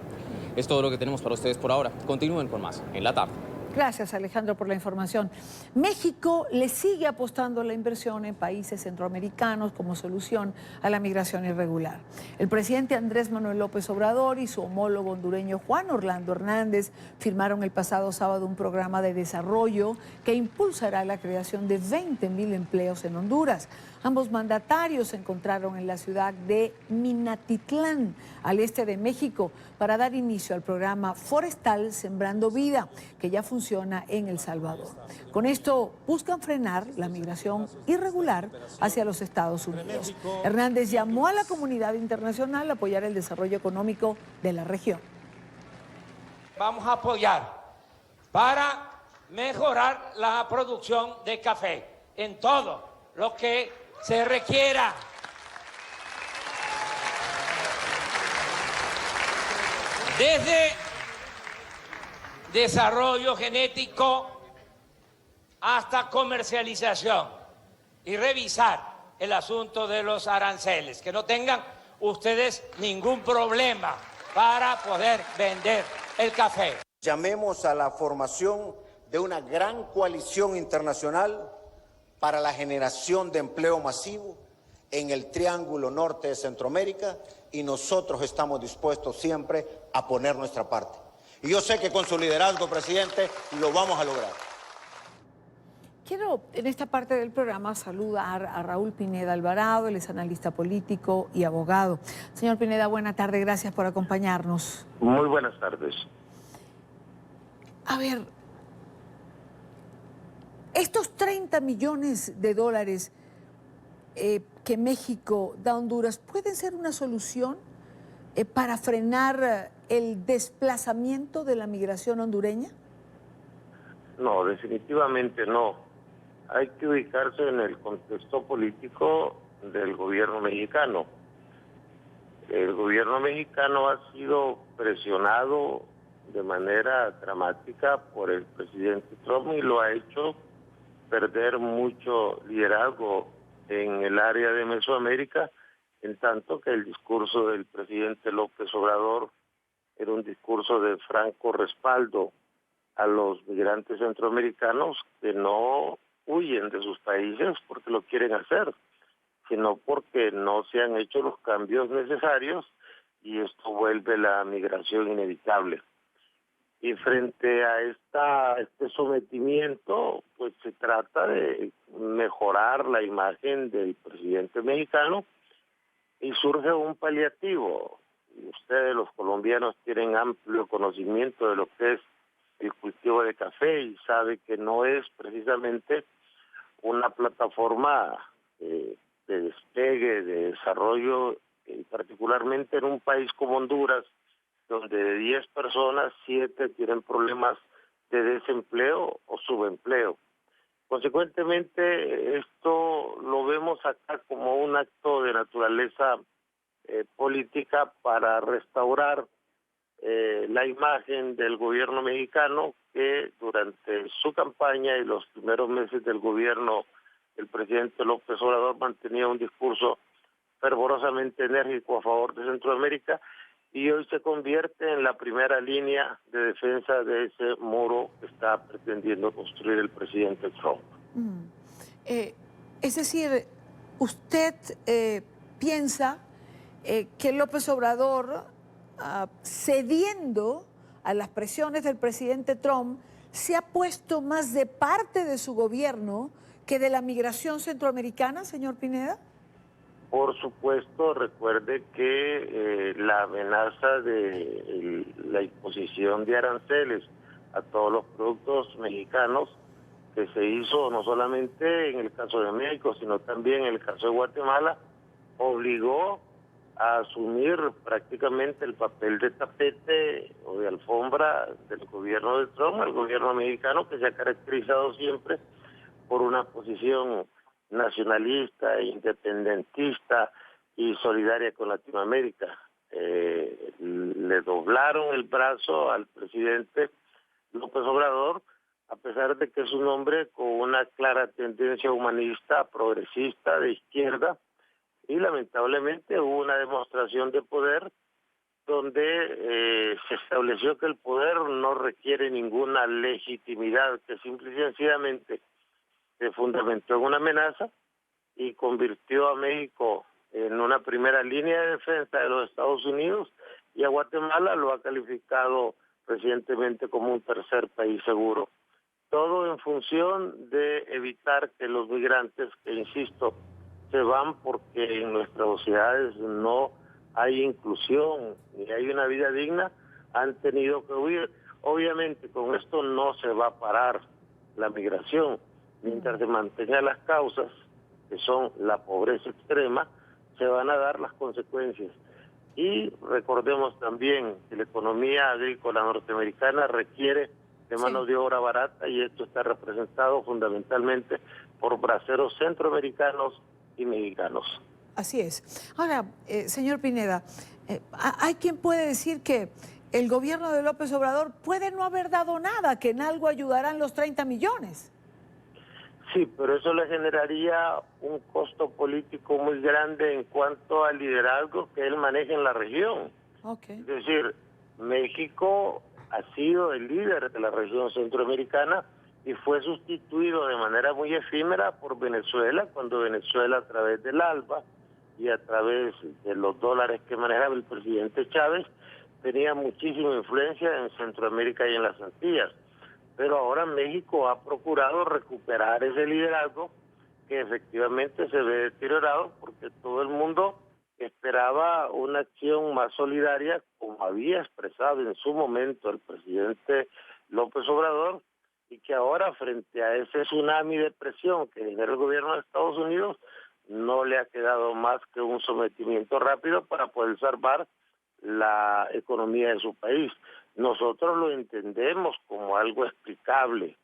Es todo lo que tenemos para ustedes por ahora. Continúen con más en la tarde. Gracias, Alejandro, por la información. México le sigue apostando a la inversión en países centroamericanos como solución a la migración irregular. El presidente Andrés Manuel López Obrador y su homólogo hondureño Juan Orlando Hernández firmaron el pasado sábado un programa de desarrollo que impulsará la creación de 20,000 empleos en Honduras. Ambos mandatarios se encontraron en la ciudad de Minatitlán, al este de México, para dar inicio al programa forestal Sembrando Vida, que ya funciona en El Salvador. Con esto buscan frenar la migración irregular hacia los Estados Unidos. Hernández llamó a la comunidad internacional a apoyar el desarrollo económico de la región. Vamos a apoyar para mejorar la producción de café en todo lo que se requiera. Desde desarrollo genético hasta comercialización, y revisar el asunto de los aranceles, que no tengan ustedes ningún problema para poder vender el café. Llamemos a la formación de una gran coalición internacional para la generación de empleo masivo en el Triángulo Norte de Centroamérica, y nosotros estamos dispuestos siempre a poner nuestra parte. Y yo sé que con su liderazgo, presidente, lo vamos a lograr. Quiero en esta parte del programa saludar a Raúl Pineda Alvarado, él es analista político y abogado. Señor Pineda, buena tarde, gracias por acompañarnos. Muy buenas tardes. A ver, estos 30 millones de dólares que México da a Honduras, ¿pueden ser una solución para frenar el desplazamiento de la migración hondureña? No, definitivamente no. Hay que ubicarse en el contexto político del gobierno mexicano. El gobierno mexicano ha sido presionado de manera dramática por el presidente Trump, y lo ha hecho perder mucho liderazgo en el área de Mesoamérica, en tanto que el discurso del presidente López Obrador era un discurso de franco respaldo a los migrantes centroamericanos que no huyen de sus países porque lo quieren hacer, sino porque no se han hecho los cambios necesarios y esto vuelve la migración inevitable. Y frente a este sometimiento, pues se trata de mejorar la imagen del presidente mexicano y surge un paliativo. Ustedes, los colombianos, tienen amplio conocimiento de lo que es el cultivo de café y sabe que no es precisamente una plataforma de despegue, de desarrollo, particularmente en un país como Honduras, donde de 10 personas, 7 tienen problemas de desempleo o subempleo. Consecuentemente, esto lo vemos acá como un acto de naturaleza política para restaurar la imagen del gobierno mexicano, que durante su campaña y los primeros meses del gobierno el presidente López Obrador mantenía un discurso fervorosamente enérgico a favor de Centroamérica, y hoy se convierte en la primera línea de defensa de ese muro que está pretendiendo construir el presidente Trump. Es decir, ¿usted piensa que López Obrador, cediendo a las presiones del presidente Trump, se ha puesto más de parte de su gobierno que de la migración centroamericana, señor Pineda? Por supuesto, recuerde que la amenaza de la imposición de aranceles a todos los productos mexicanos que se hizo no solamente en el caso de México, sino también en el caso de Guatemala, obligó a asumir prácticamente el papel de tapete o de alfombra del gobierno de Trump, el gobierno mexicano, que se ha caracterizado siempre por una posición nacionalista, independentista y solidaria con Latinoamérica. Le doblaron el brazo al presidente López Obrador, a pesar de que es un hombre con una clara tendencia humanista, progresista, de izquierda, y lamentablemente hubo una demostración de poder donde se estableció que el poder no requiere ninguna legitimidad, que simple y sencillamente se fundamentó en una amenaza y convirtió a México en una primera línea de defensa de los Estados Unidos, y a Guatemala lo ha calificado recientemente como un tercer país seguro. Todo en función de evitar que los migrantes, que insisto, se van porque en nuestras sociedades no hay inclusión ni hay una vida digna, han tenido que huir. Obviamente con esto no se va a parar la migración. Mientras se mantengan las causas, que son la pobreza extrema, se van a dar las consecuencias. Y recordemos también que la economía agrícola norteamericana requiere de mano de obra barata, y esto está representado fundamentalmente por braceros centroamericanos y mexicanos. Así es. Ahora, señor Pineda, hay quien puede decir que el gobierno de López Obrador puede no haber dado nada, que en algo ayudarán los 30 millones. Sí, pero eso le generaría un costo político muy grande en cuanto al liderazgo que él maneja en la región. Es decir, México ha sido el líder de la región centroamericana y fue sustituido de manera muy efímera por Venezuela, cuando Venezuela, a través del ALBA y a través de los dólares que manejaba el presidente Chávez, tenía muchísima influencia en Centroamérica y en las Antillas. Pero ahora México ha procurado recuperar ese liderazgo que efectivamente se ve deteriorado, porque todo el mundo esperaba una acción más solidaria, como había expresado en su momento el presidente López Obrador, y que ahora, frente a ese tsunami de presión que genera el gobierno de Estados Unidos, no le ha quedado más que un sometimiento rápido para poder salvar la economía de su país. Nosotros lo entendemos como algo explicable,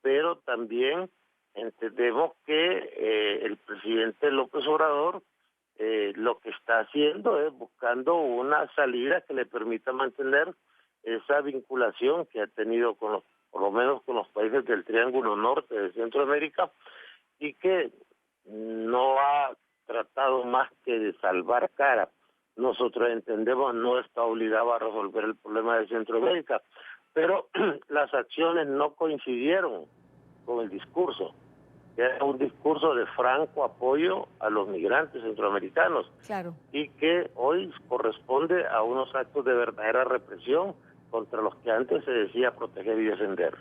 pero también entendemos que el presidente López Obrador lo que está haciendo es buscando una salida que le permita mantener esa vinculación que ha tenido con los por lo menos con los países del Triángulo Norte de Centroamérica, y que no ha tratado más que de salvar cara. Nosotros entendemos no está obligado a resolver el problema de Centroamérica, pero las acciones no coincidieron con el discurso. Era un discurso de franco apoyo a los migrantes centroamericanos, claro, y que hoy corresponde a unos actos de verdadera represión contra los que antes se decía proteger y defender.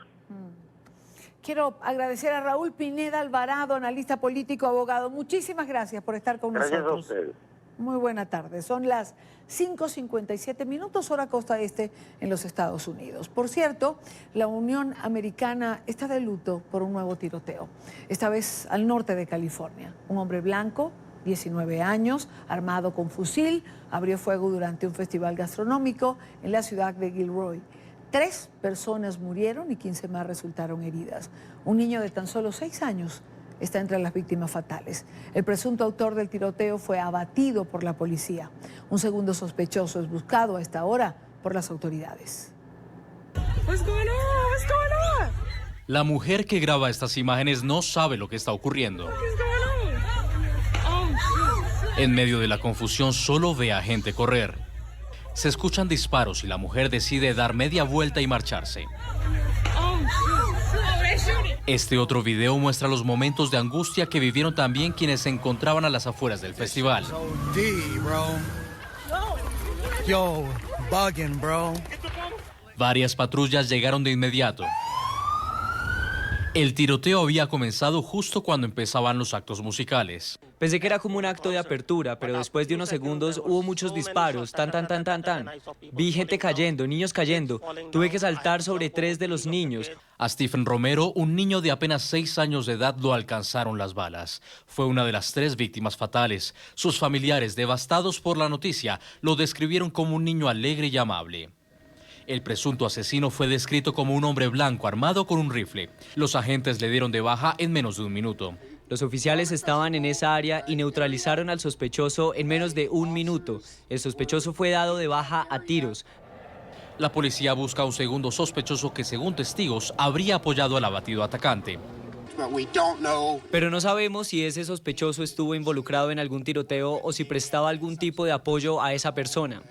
Quiero agradecer a Raúl Pineda Alvarado, analista político, abogado. Muchísimas gracias por estar con nosotros. Gracias a ustedes. Muy buena tarde. Son las 5:57 minutos, hora costa este en los Estados Unidos. Por cierto, la Unión Americana está de luto por un nuevo tiroteo, esta vez al norte de California. Un hombre blanco, 19 años, armado con fusil, abrió fuego durante un festival gastronómico en la ciudad de Gilroy. 3 personas murieron y 15 más resultaron heridas. Un niño de tan solo 6 años está entre las víctimas fatales. El presunto autor del tiroteo fue abatido por la policía. Un segundo sospechoso es buscado a esta hora por las autoridades. La mujer que graba estas imágenes no sabe lo que está ocurriendo. En medio de la confusión solo ve a gente correr. Se escuchan disparos y la mujer decide dar media vuelta y marcharse. Este otro video muestra los momentos de angustia que vivieron también quienes se encontraban a las afueras del festival. Varias patrullas llegaron de inmediato. El tiroteo había comenzado justo cuando empezaban los actos musicales. Pensé que era como un acto de apertura, pero después de unos segundos hubo muchos disparos, tan. Vi gente cayendo, niños cayendo. Tuve que saltar sobre 3 de los niños. A Stephen Romero, un niño de apenas 6 años de edad, lo alcanzaron las balas. Fue una de las 3 víctimas fatales. Sus familiares, devastados por la noticia, lo describieron como un niño alegre y amable. El presunto asesino fue descrito como un hombre blanco armado con un rifle. Los agentes le dieron de baja en menos de un minuto. Los oficiales estaban en esa área y neutralizaron al sospechoso en menos de un minuto. El sospechoso fue dado de baja a tiros. La policía busca a un segundo sospechoso que, según testigos, habría apoyado al abatido atacante. Pero no sabemos si ese sospechoso estuvo involucrado en algún tiroteo o si prestaba algún tipo de apoyo a esa persona.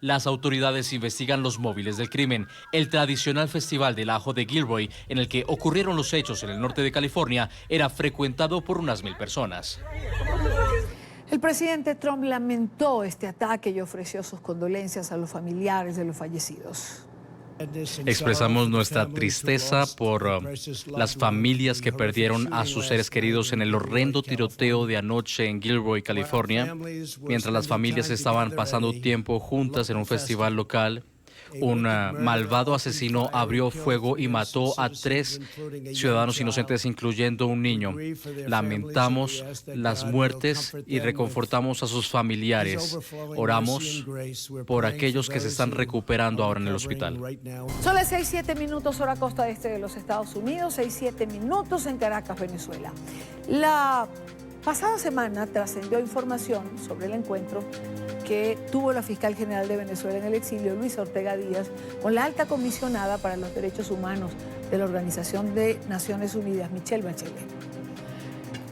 Las autoridades investigan los móviles del crimen. El tradicional festival del ajo de Gilroy, en el que ocurrieron los hechos en el norte de California, era frecuentado por unas 1000 personas. El presidente Trump lamentó este ataque y ofreció sus condolencias a los familiares de los fallecidos. Expresamos nuestra tristeza por las familias que perdieron a sus seres queridos en el horrendo tiroteo de anoche en Gilroy, California. Mientras las familias estaban pasando tiempo juntas en un festival local, un malvado asesino abrió fuego y mató a 3 ciudadanos inocentes, incluyendo un niño. Lamentamos las muertes y reconfortamos a sus familiares. Oramos por aquellos que se están recuperando ahora en el hospital. Son las 6:07 minutos, hora costa este de los Estados Unidos, 6:07 minutos en Caracas, Venezuela. La pasada semana trascendió información sobre el encuentro que tuvo la fiscal general de Venezuela en el exilio, Luisa Ortega Díaz, con la alta comisionada para los derechos humanos de la Organización de Naciones Unidas, Michelle Bachelet.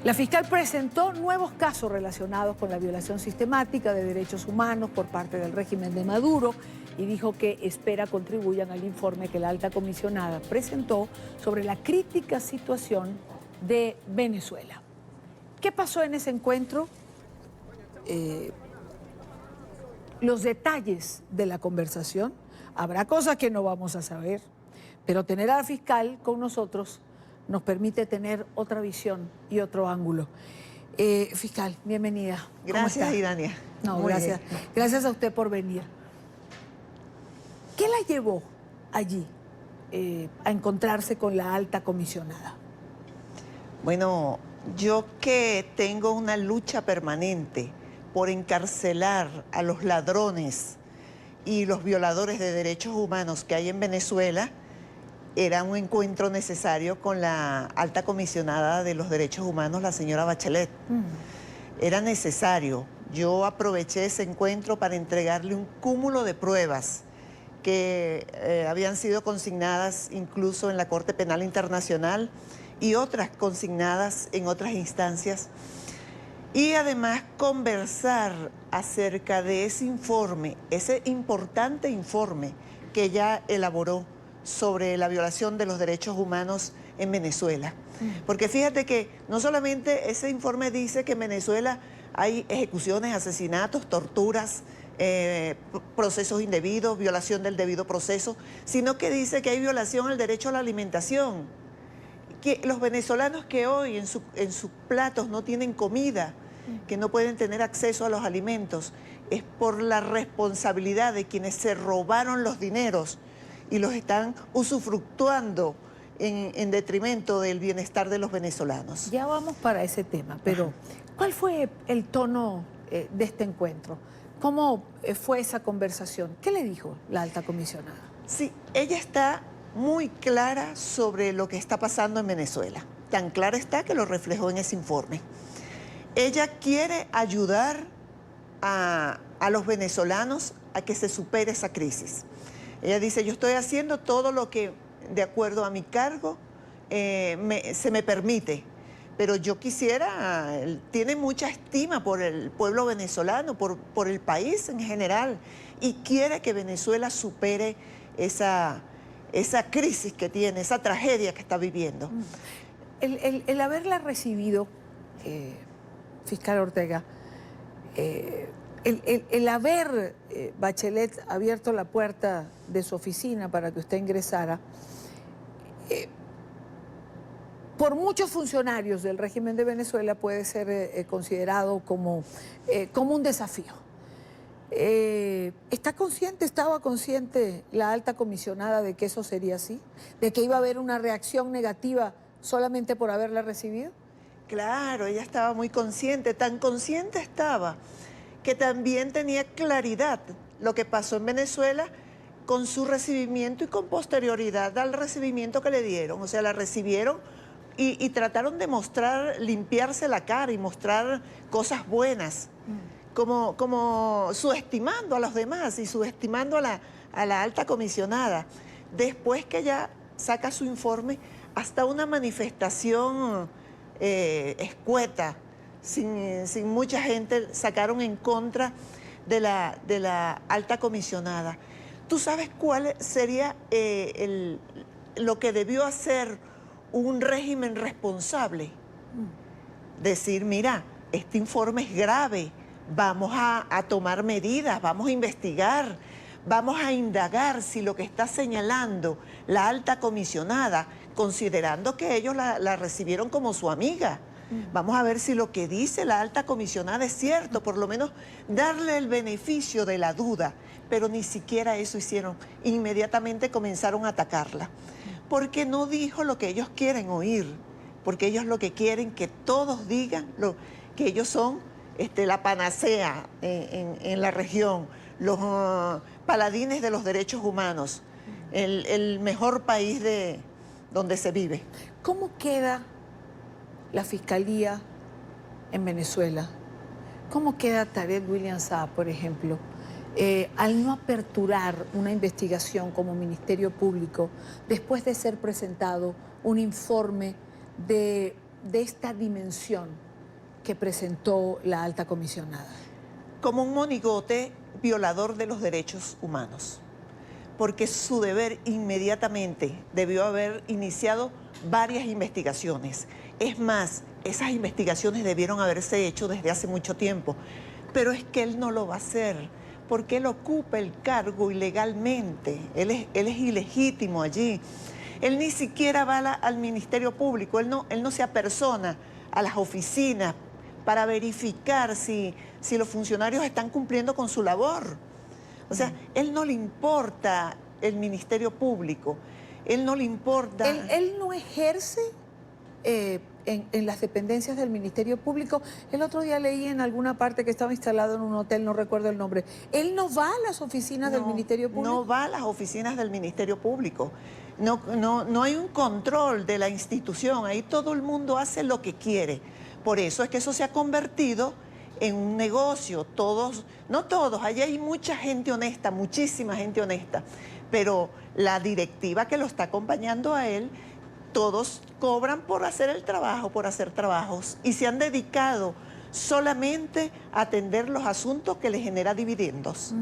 La fiscal presentó nuevos casos relacionados con la violación sistemática de derechos humanos por parte del régimen de Maduro y dijo que espera contribuyan al informe que la alta comisionada presentó sobre la crítica situación de Venezuela. ¿Qué pasó en ese encuentro? Los detalles de la conversación, habrá cosas que no vamos a saber, pero tener a la fiscal con nosotros nos permite tener otra visión y otro ángulo. Fiscal, bienvenida. Gracias, Idania. No, muy gracias. bien. Gracias a usted por venir. ¿Qué la llevó allí a encontrarse con la alta comisionada? Bueno, yo que tengo una lucha permanente por encarcelar a los ladrones y los violadores de derechos humanos que hay en Venezuela, era un encuentro necesario con la alta comisionada de los derechos humanos, la señora Bachelet. Era necesario. Yo aproveché ese encuentro para entregarle un cúmulo de pruebas que habían sido consignadas incluso en la Corte Penal Internacional y otras consignadas en otras instancias. Y además conversar acerca de ese informe, ese importante informe que ella elaboró sobre la violación de los derechos humanos en Venezuela. Porque fíjate que no solamente ese informe dice que en Venezuela hay ejecuciones, asesinatos, torturas, procesos indebidos, violación del debido proceso, sino que dice que hay violación al derecho a la alimentación. Que los venezolanos que hoy en sus platos no tienen comida, que no pueden tener acceso a los alimentos, es por la responsabilidad de quienes se robaron los dineros y los están usufructuando en detrimento del bienestar de los venezolanos. Ya vamos para ese tema, pero ¿cuál fue el tono de este encuentro? ¿Cómo fue esa conversación? ¿Qué le dijo la alta comisionada? Sí, ella está muy clara sobre lo que está pasando en Venezuela. Tan clara está que lo reflejó en ese informe. Ella quiere ayudar a los venezolanos a que se supere esa crisis. Ella dice, yo estoy haciendo todo lo que de acuerdo a mi cargo se me permite, pero yo quisiera, tiene mucha estima por el pueblo venezolano, por el país en general, y quiere que Venezuela supere esa crisis que tiene, esa tragedia que está viviendo. El haberla recibido, fiscal Ortega, el haber Bachelet abierto la puerta de su oficina para que usted ingresara, por muchos funcionarios del régimen de Venezuela puede ser considerado como un desafío. ¿Estaba consciente la alta comisionada de que eso sería así? ¿De que iba a haber una reacción negativa solamente por haberla recibido? Claro, ella estaba muy consciente, tan consciente estaba que también tenía claridad lo que pasó en Venezuela con su recibimiento y con posterioridad al recibimiento que le dieron. O sea, la recibieron y trataron de mostrar, limpiarse la cara y mostrar cosas buenas, como subestimando a los demás y subestimando a la alta comisionada. Después que ella saca su informe, hasta una manifestación escueta, sin mucha gente, sacaron en contra de la alta comisionada. ¿Tú sabes cuál sería lo que debió hacer un régimen responsable? Decir, mira, este informe es grave, vamos a tomar medidas, vamos a investigar, vamos a indagar si lo que está señalando la alta comisionada, considerando que ellos la recibieron como su amiga, vamos a ver si lo que dice la alta comisionada es cierto, por lo menos darle el beneficio de la duda, pero ni siquiera eso hicieron. Inmediatamente comenzaron a atacarla, porque no dijo lo que ellos quieren oír, porque ellos lo que quieren que todos digan que ellos son la panacea en la región, los paladines de los derechos humanos, el mejor país donde se vive. ¿Cómo queda la Fiscalía en Venezuela? ¿Cómo queda Tarek William Saab, por ejemplo, al no aperturar una investigación como Ministerio Público después de ser presentado un informe de esta dimensión que presentó la alta comisionada? Como un monigote violador de los derechos humanos, porque su deber inmediatamente debió haber iniciado varias investigaciones. Es más, esas investigaciones debieron haberse hecho desde hace mucho tiempo, pero es que él no lo va a hacer, porque él ocupa el cargo ilegalmente, él es ilegítimo allí. Él ni siquiera va al Ministerio Público, él no se apersona a las oficinas para verificar si los funcionarios están cumpliendo con su labor. O sea, él no le importa el Ministerio Público, él no le importa... Él no ejerce en las dependencias del Ministerio Público. El otro día leí en alguna parte que estaba instalado en un hotel, no recuerdo el nombre. ¿Él no va a las oficinas del Ministerio Público? No va a las oficinas del Ministerio Público. No hay un control de la institución. Ahí todo el mundo hace lo que quiere. Por eso es que eso se ha convertido en un negocio. No todos, allí hay mucha gente honesta, muchísima gente honesta, pero la directiva que lo está acompañando a él, todos cobran por hacer el trabajo, por hacer trabajos, y se han dedicado solamente a atender los asuntos que les genera dividendos.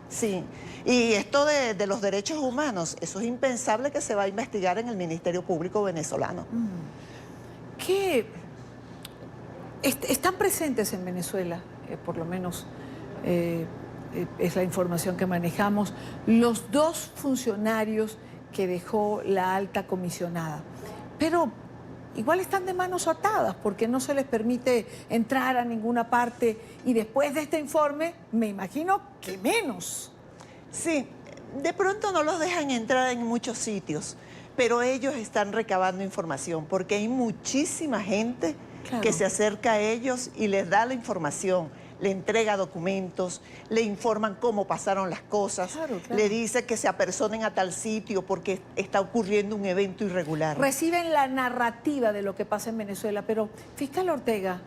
Sí, y esto de los derechos humanos, eso es impensable que se va a investigar en el Ministerio Público venezolano. ¿Qué están presentes en Venezuela, por lo menos es la información que manejamos, los dos funcionarios que dejó la alta comisionada? Pero igual están de manos atadas porque no se les permite entrar a ninguna parte y después de este informe, me imagino que menos. Sí, de pronto no los dejan entrar en muchos sitios, pero ellos están recabando información porque hay muchísima gente que se acerca a ellos y les da la información, le entrega documentos, le informan cómo pasaron las cosas, le dice que se apersonen a tal sitio porque está ocurriendo un evento irregular. Reciben la narrativa de lo que pasa en Venezuela, pero fiscal Ortega,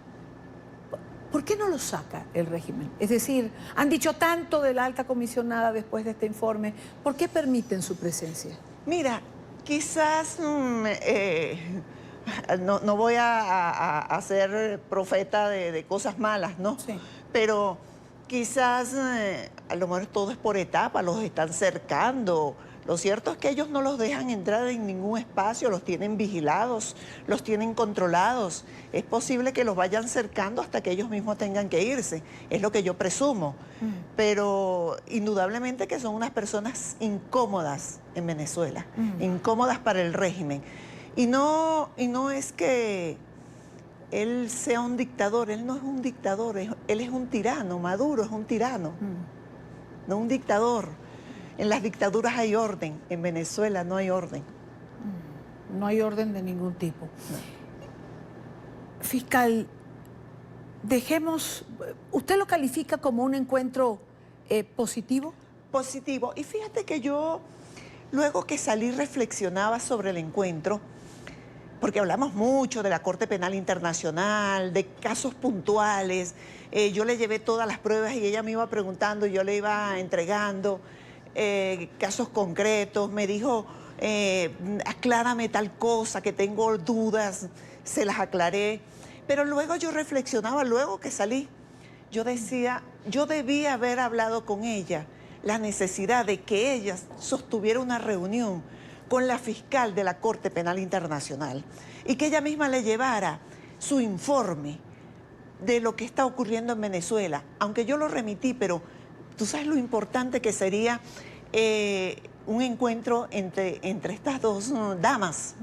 ¿por qué no lo saca el régimen? Es decir, han dicho tanto de la alta comisionada después de este informe, ¿por qué permiten su presencia? Mira, quizás no voy a ser profeta de cosas malas, ¿no? Sí. Pero quizás a lo mejor todo es por etapas, los están cercando. Lo cierto es que ellos no los dejan entrar en ningún espacio, los tienen vigilados, los tienen controlados. Es posible que los vayan cercando hasta que ellos mismos tengan que irse, es lo que yo presumo. Pero indudablemente que son unas personas incómodas en Venezuela, incómodas para el régimen. Y no es que él sea un dictador, él no es un dictador, él es un tirano, Maduro es un tirano, no un dictador. En las dictaduras hay orden, en Venezuela no hay orden. No hay orden de ningún tipo. Fiscal, ¿usted lo califica como un encuentro positivo? Positivo. Y fíjate que yo, luego que salí, reflexionaba sobre el encuentro, porque hablamos mucho de la Corte Penal Internacional, de casos puntuales. Yo le llevé todas las pruebas y ella me iba preguntando, yo le iba entregando casos concretos. Me dijo, aclárame tal cosa, que tengo dudas, se las aclaré. Pero luego yo reflexionaba, luego que salí, yo decía, yo debía haber hablado con ella la necesidad de que ella sostuviera una reunión con la fiscal de la Corte Penal Internacional y que ella misma le llevara su informe de lo que está ocurriendo en Venezuela. Aunque yo lo remití, pero tú sabes lo importante que sería un encuentro entre estas dos damas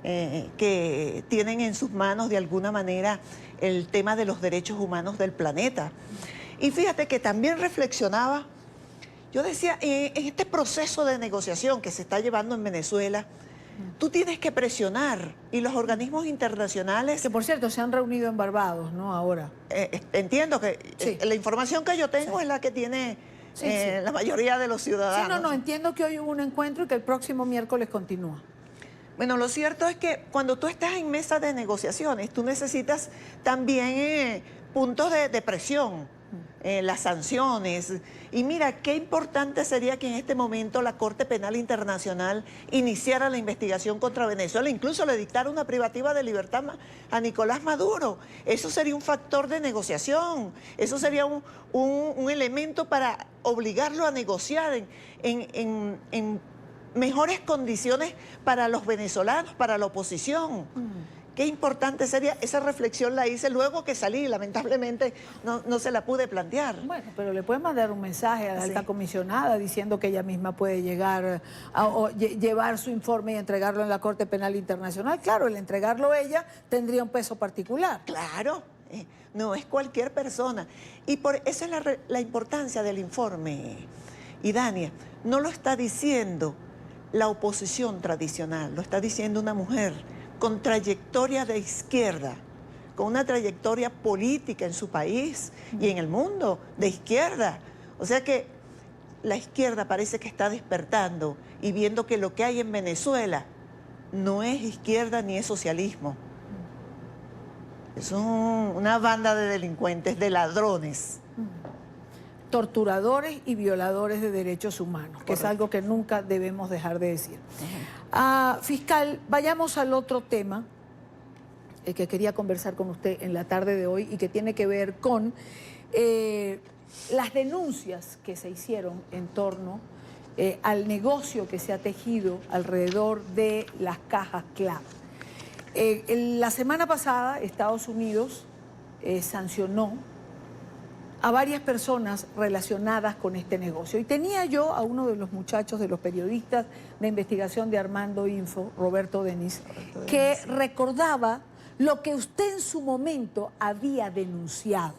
que tienen en sus manos de alguna manera el tema de los derechos humanos del planeta. Y fíjate que también reflexionaba. Yo decía, en este proceso de negociación que se está llevando en Venezuela, tú tienes que presionar y los organismos internacionales... Que por cierto, se han reunido en Barbados, ¿no? Ahora. Entiendo que la información que yo tengo es la que tiene la mayoría de los ciudadanos. Sí, entiendo que hoy hubo un encuentro y que el próximo miércoles continúa. Bueno, lo cierto es que cuando tú estás en mesa de negociaciones, tú necesitas también puntos de presión. Las sanciones. Y mira, qué importante sería que en este momento la Corte Penal Internacional iniciara la investigación contra Venezuela, incluso le dictara una privativa de libertad a Nicolás Maduro. Eso sería un factor de negociación, eso sería un elemento para obligarlo a negociar en mejores condiciones para los venezolanos, para la oposición. Qué importante sería, esa reflexión la hice luego que salí, lamentablemente no se la pude plantear. Bueno, pero le pueden mandar un mensaje a la alta comisionada diciendo que ella misma puede llegar o llevar su informe y entregarlo en la Corte Penal Internacional. Claro, el entregarlo ella tendría un peso particular. Claro, no es cualquier persona. Y por eso es la importancia del informe. Y Dania, no lo está diciendo la oposición tradicional, lo está diciendo una mujer con trayectoria de izquierda, con una trayectoria política en su país y en el mundo de izquierda. O sea que la izquierda parece que está despertando y viendo que lo que hay en Venezuela no es izquierda ni es socialismo. Es una banda de delincuentes, de ladrones. torturadores y violadores de derechos humanos, que es algo que nunca debemos dejar de decir. Fiscal, vayamos al otro tema que quería conversar con usted en la tarde de hoy y que tiene que ver con las denuncias que se hicieron en torno al negocio que se ha tejido alrededor de las cajas CLAP. La semana pasada Estados Unidos sancionó a varias personas relacionadas con este negocio. Y tenía yo a uno de los muchachos, de los periodistas de investigación de Armando Info, Roberto Denis, que recordaba lo que usted en su momento había denunciado.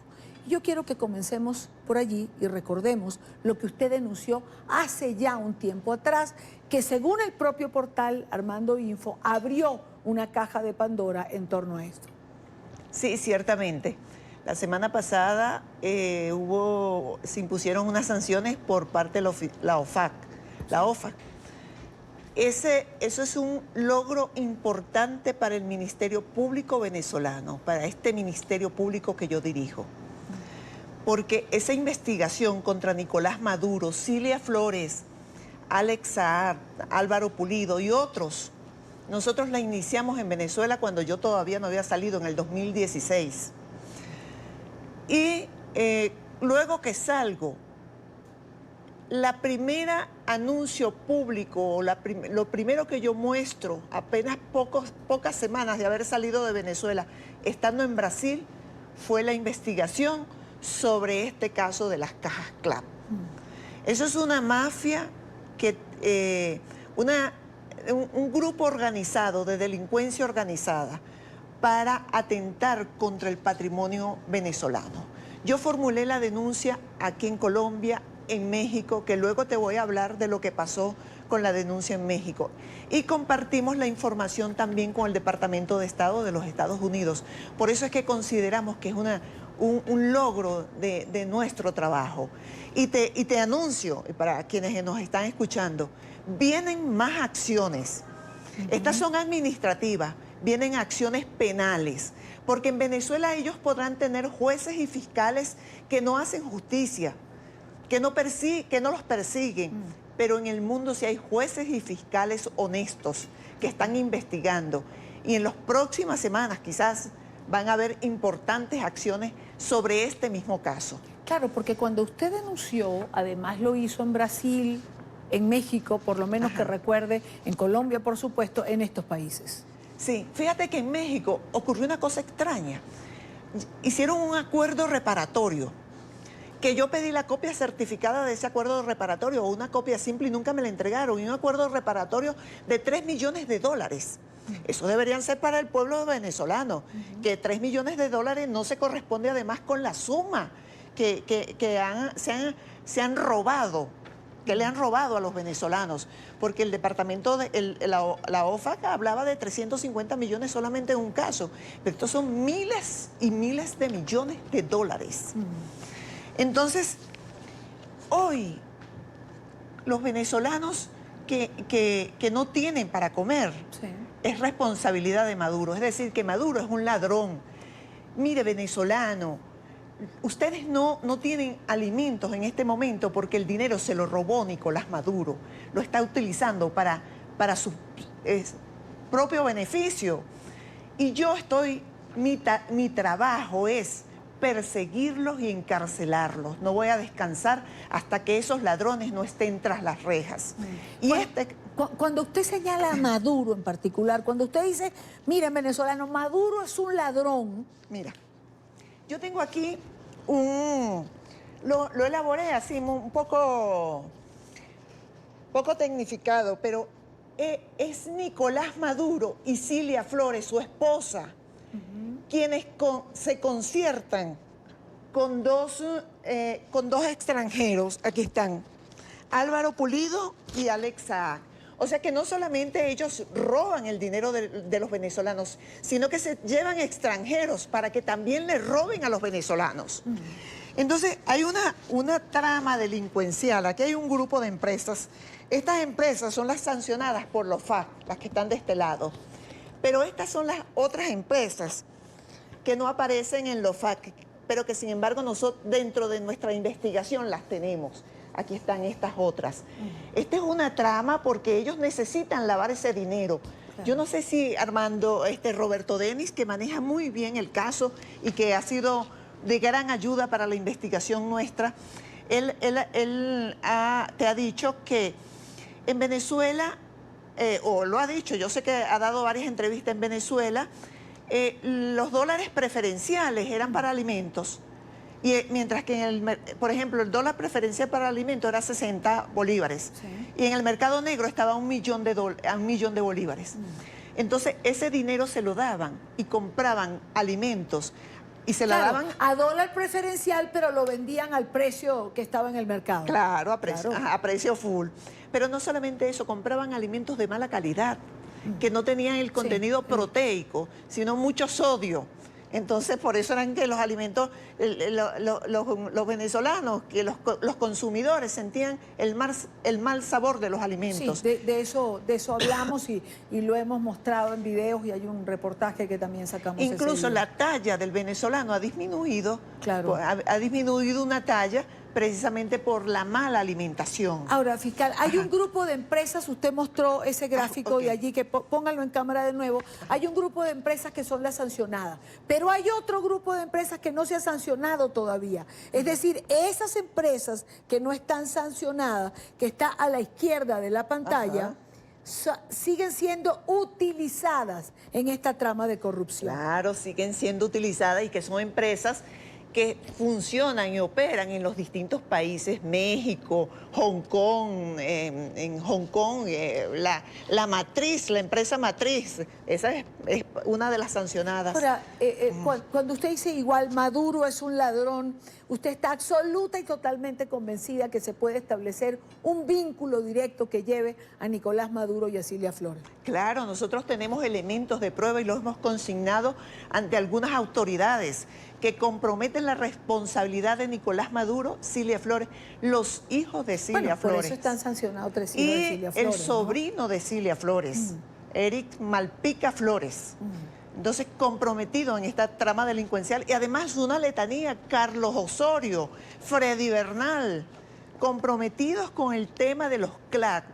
Yo quiero que comencemos por allí y recordemos lo que usted denunció hace ya un tiempo atrás, que según el propio portal Armando Info, abrió una caja de Pandora en torno a esto. Sí, ciertamente. La semana pasada se impusieron unas sanciones por parte de la OFAC. Eso es un logro importante para el Ministerio Público venezolano, para este Ministerio Público que yo dirijo. Porque esa investigación contra Nicolás Maduro, Cilia Flores, Alex Saab, Álvaro Pulido y otros, nosotros la iniciamos en Venezuela cuando yo todavía no había salido, en el 2016. Y luego que salgo, la primera anuncio público, lo primero que yo muestro, apenas pocas semanas de haber salido de Venezuela, estando en Brasil, fue la investigación sobre este caso de las cajas CLAP. Eso es una mafia, un grupo organizado de delincuencia organizada para atentar contra el patrimonio venezolano. Yo formulé la denuncia aquí en Colombia, en México, que luego te voy a hablar de lo que pasó con la denuncia en México. Y compartimos la información también con el Departamento de Estado de los Estados Unidos. Por eso es que consideramos que es un logro de nuestro trabajo. Y te anuncio, para quienes nos están escuchando, vienen más acciones. Estas son administrativas. Vienen acciones penales, porque en Venezuela ellos podrán tener jueces y fiscales que no hacen justicia, que no los persiguen, pero en el mundo sí hay jueces y fiscales honestos que están investigando. Y en las próximas semanas quizás van a haber importantes acciones sobre este mismo caso. Claro, porque cuando usted denunció, además lo hizo en Brasil, en México, por lo menos que recuerde, en Colombia, por supuesto, en estos países. Sí, fíjate que en México ocurrió una cosa extraña. Hicieron un acuerdo reparatorio, que yo pedí la copia certificada de ese acuerdo reparatorio, o una copia simple, y nunca me la entregaron, y un acuerdo reparatorio de $3 millones. Eso deberían ser para el pueblo venezolano, que $3 millones no se corresponde además con la suma se han robado, que le han robado a los venezolanos, porque el departamento, la OFAC hablaba de 350 millones solamente en un caso, pero estos son miles y miles de millones de dólares. Entonces, hoy, los venezolanos que no tienen para comer, es responsabilidad de Maduro, es decir, que Maduro es un ladrón. Mire, venezolano, ustedes no tienen alimentos en este momento porque el dinero se lo robó Nicolás Maduro. Lo está utilizando para su propio beneficio. Y mi trabajo es perseguirlos y encarcelarlos. No voy a descansar hasta que esos ladrones no estén tras las rejas. Y cuando usted señala a Maduro en particular, cuando usted dice, mira, venezolano, Maduro es un ladrón. Mira, yo tengo aquí lo elaboré así, un poco tecnificado, pero es Nicolás Maduro y Cilia Flores, su esposa, quienes se conciertan con dos extranjeros, aquí están, Álvaro Pulido y Alex Saab. O sea que no solamente ellos roban el dinero de los venezolanos, sino que se llevan extranjeros para que también le roben a los venezolanos. Entonces hay una trama delincuencial, aquí hay un grupo de empresas. Estas empresas son las sancionadas por los FAC, las que están de este lado. Pero estas son las otras empresas que no aparecen en los FAC, pero que sin embargo nosotros dentro de nuestra investigación las tenemos. Aquí están estas otras. Esta es una trama porque ellos necesitan lavar ese dinero. Yo no sé si Armando, Roberto Denis, que maneja muy bien el caso y que ha sido de gran ayuda para la investigación nuestra, él te ha dicho que en Venezuela, o lo ha dicho, yo sé que ha dado varias entrevistas en Venezuela, los dólares preferenciales eran para alimentos. Y mientras que, por ejemplo, el dólar preferencial para alimentos era 60 bolívares. Sí. Y en el mercado negro estaba a 1 millón de bolívares. Entonces, ese dinero se lo daban y compraban alimentos. Y se la daban a dólar preferencial, pero lo vendían al precio que estaba en el mercado. Claro, a precio full. Pero no solamente eso, compraban alimentos de mala calidad, que no tenían el contenido proteico, sino mucho sodio. Entonces, por eso eran que los alimentos, los venezolanos, que los consumidores sentían el mal sabor de los alimentos. Sí, de eso hablamos y lo hemos mostrado en videos y hay un reportaje que también sacamos. Incluso la talla del venezolano ha disminuido, ha disminuido una talla precisamente por la mala alimentación. Ahora, fiscal, hay un grupo de empresas, usted mostró ese gráfico de allí, que pónganlo en cámara de nuevo, hay un grupo de empresas que son las sancionadas, pero hay otro grupo de empresas que no se ha sancionado todavía. Es decir, esas empresas que no están sancionadas, que está a la izquierda de la pantalla, siguen siendo utilizadas en esta trama de corrupción. Claro, siguen siendo utilizadas y que son empresas que funcionan y operan en los distintos países, México, Hong Kong, en Hong Kong, la matriz, la empresa matriz, esa es una de las sancionadas. Ahora, cuando usted dice igual, Maduro es un ladrón, usted está absoluta y totalmente convencida que se puede establecer un vínculo directo que lleve a Nicolás Maduro y a Cilia Flores. Claro, nosotros tenemos elementos de prueba y los hemos consignado ante algunas autoridades que comprometen la responsabilidad de Nicolás Maduro, Cilia Flores, los hijos de Cilia Flores. Por eso están sancionados 3 hijos de Cilia Flores. Y el sobrino de Cilia Flores, Eric Malpica Flores. Entonces, comprometido en esta trama delincuencial y además una letanía, Carlos Osorio, Freddy Bernal, comprometidos con el tema de los CLAC.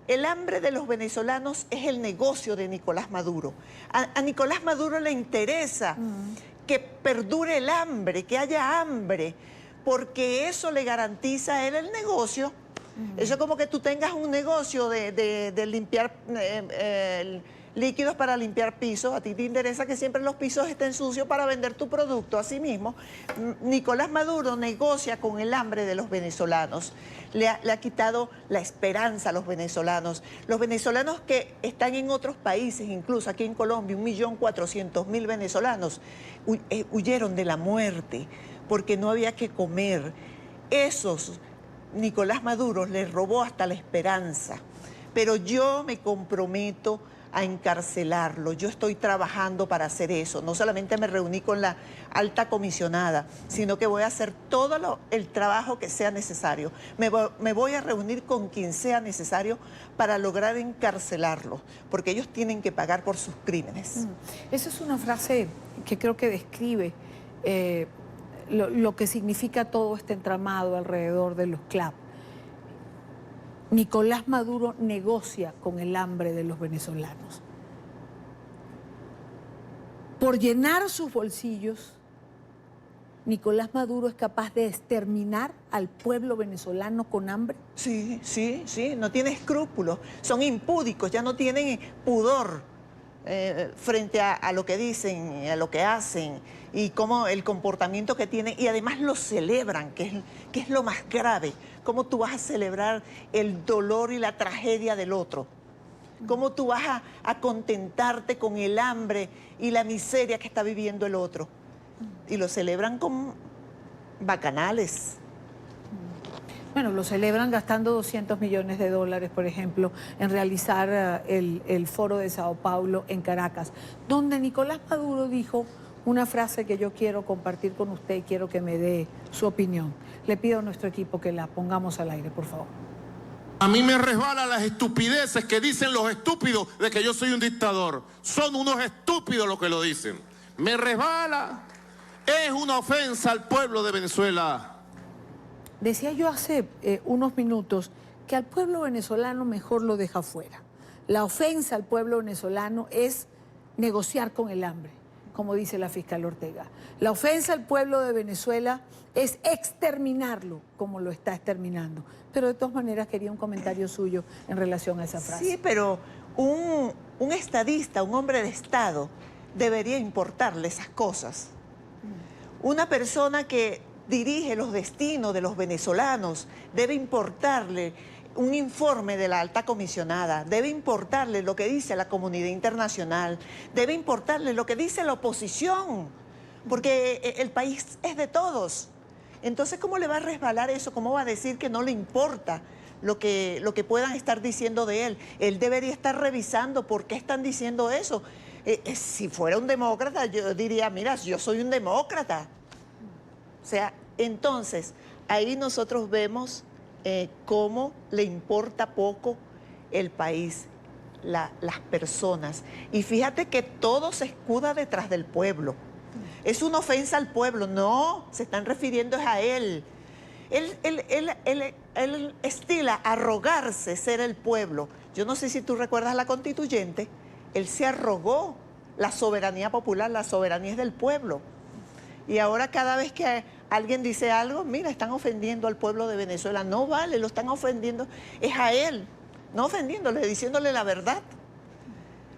El hambre de los venezolanos es el negocio de Nicolás Maduro. A Nicolás Maduro le interesa que perdure el hambre, que haya hambre, porque eso le garantiza a él el negocio. Eso es como que tú tengas un negocio de limpiar líquidos para limpiar pisos. A ti te interesa que siempre los pisos estén sucios para vender tu producto. Asimismo, Nicolás Maduro negocia con el hambre de los venezolanos. Le ha quitado la esperanza a los venezolanos. Los venezolanos que están en otros países, incluso aquí en Colombia, 1.400.000 venezolanos, huyeron de la muerte porque no había que comer. Esos, Nicolás Maduro les robó hasta la esperanza. Pero yo me comprometo a encarcelarlo. Yo estoy trabajando para hacer eso. No solamente me reuní con la alta comisionada, sino que voy a hacer todo el trabajo que sea necesario. Me voy a reunir con quien sea necesario para lograr encarcelarlo, porque ellos tienen que pagar por sus crímenes. Esa es una frase que creo que describe lo que significa todo este entramado alrededor de los CLAP. Nicolás Maduro negocia con el hambre de los venezolanos. Por llenar sus bolsillos, ¿Nicolás Maduro es capaz de exterminar al pueblo venezolano con hambre? Sí, no tiene escrúpulos, son impúdicos, ya no tienen pudor frente a lo que dicen, a lo que hacen y cómo el comportamiento que tienen, y además lo celebran, que es lo más grave. ¿Cómo tú vas a celebrar el dolor y la tragedia del otro? ¿Cómo tú vas a contentarte con el hambre y la miseria que está viviendo el otro? Y lo celebran con bacanales. Bueno, lo celebran gastando $200 millones, por ejemplo, en realizar el foro de Sao Paulo en Caracas, donde Nicolás Maduro dijo una frase que yo quiero compartir con usted y quiero que me dé su opinión. Le pido a nuestro equipo que la pongamos al aire, por favor. A mí me resbalan las estupideces que dicen los estúpidos de que yo soy un dictador. Son unos estúpidos los que lo dicen. Me resbala Es una ofensa al pueblo de Venezuela. Decía yo hace unos minutos que al pueblo venezolano mejor lo deja fuera. La ofensa al pueblo venezolano es negociar con el hambre, como dice la fiscal Ortega. La ofensa al pueblo de Venezuela es exterminarlo, como lo está exterminando. Pero de todas maneras quería un comentario suyo en relación a esa frase. Sí, pero un estadista, un hombre de Estado, debería importarle esas cosas. Una persona que dirige los destinos de los venezolanos debe importarle un informe de la alta comisionada, debe importarle lo que dice la comunidad internacional, debe importarle lo que dice la oposición, porque el país es de todos. Entonces, ¿cómo le va a resbalar eso? ¿Cómo va a decir que no le importa lo que puedan estar diciendo de él? Él debería estar revisando por qué están diciendo eso. Si fuera un demócrata, yo diría, mira, yo soy un demócrata. O sea, entonces, ahí nosotros vemos cómo le importa poco el país, las personas. Y fíjate que todo se escuda detrás del pueblo. Es una ofensa al pueblo. No, se están refiriendo a él. Él estila arrogarse ser el pueblo. Yo no sé si tú recuerdas la constituyente. Él se arrogó la soberanía popular, la soberanía es del pueblo. Y ahora cada vez que alguien dice algo, mira, están ofendiendo al pueblo de Venezuela. No vale, lo están ofendiendo, es a él. No ofendiéndole, diciéndole la verdad.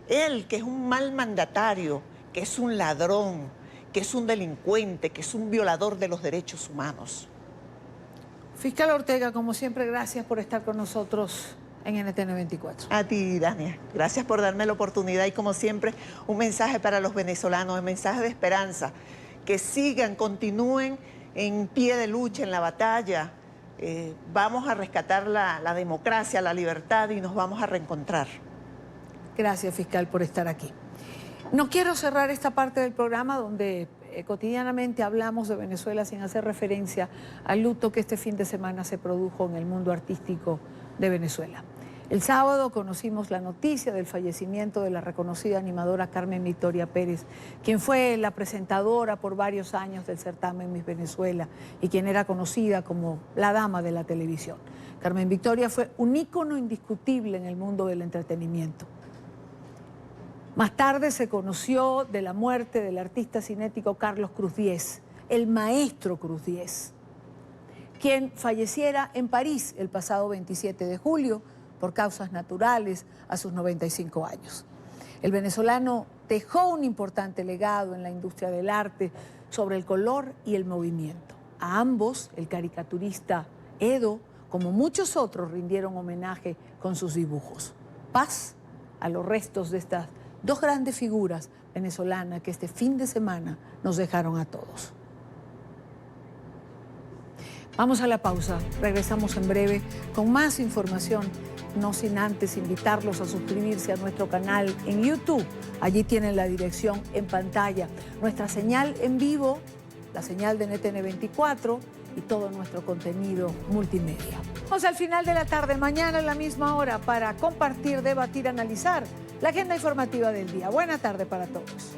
Él, que es un mal mandatario, que es un ladrón, que es un delincuente, que es un violador de los derechos humanos. Fiscal Ortega, como siempre, gracias por estar con nosotros en NTN 24. A ti, Dania. Gracias por darme la oportunidad y, como siempre, un mensaje para los venezolanos, un mensaje de esperanza. Que sigan, continúen en pie de lucha, en la batalla. Vamos a rescatar la democracia, la libertad y nos vamos a reencontrar. Gracias, fiscal, por estar aquí. No quiero cerrar esta parte del programa donde cotidianamente hablamos de Venezuela sin hacer referencia al luto que este fin de semana se produjo en el mundo artístico de Venezuela. El sábado conocimos la noticia del fallecimiento de la reconocida animadora Carmen Victoria Pérez, quien fue la presentadora por varios años del certamen Miss Venezuela y quien era conocida como la dama de la televisión. Carmen Victoria fue un ícono indiscutible en el mundo del entretenimiento. Más tarde se conoció de la muerte del artista cinético Carlos Cruz Diez, el maestro Cruz Diez, quien falleciera en París el pasado 27 de julio por causas naturales a sus 95 años. El venezolano dejó un importante legado en la industria del arte sobre el color y el movimiento. A ambos, el caricaturista Edo, como muchos otros, rindieron homenaje con sus dibujos. Paz a los restos de estas dos grandes figuras venezolanas que este fin de semana nos dejaron a todos. Vamos a la pausa, regresamos en breve con más información, no sin antes invitarlos a suscribirse a nuestro canal en YouTube. Allí tienen la dirección en pantalla, nuestra señal en vivo, la señal de NTN 24 y todo nuestro contenido multimedia. Vamos al final de la tarde, mañana a la misma hora, para compartir, debatir, analizar la agenda informativa del día. Buena tarde para todos.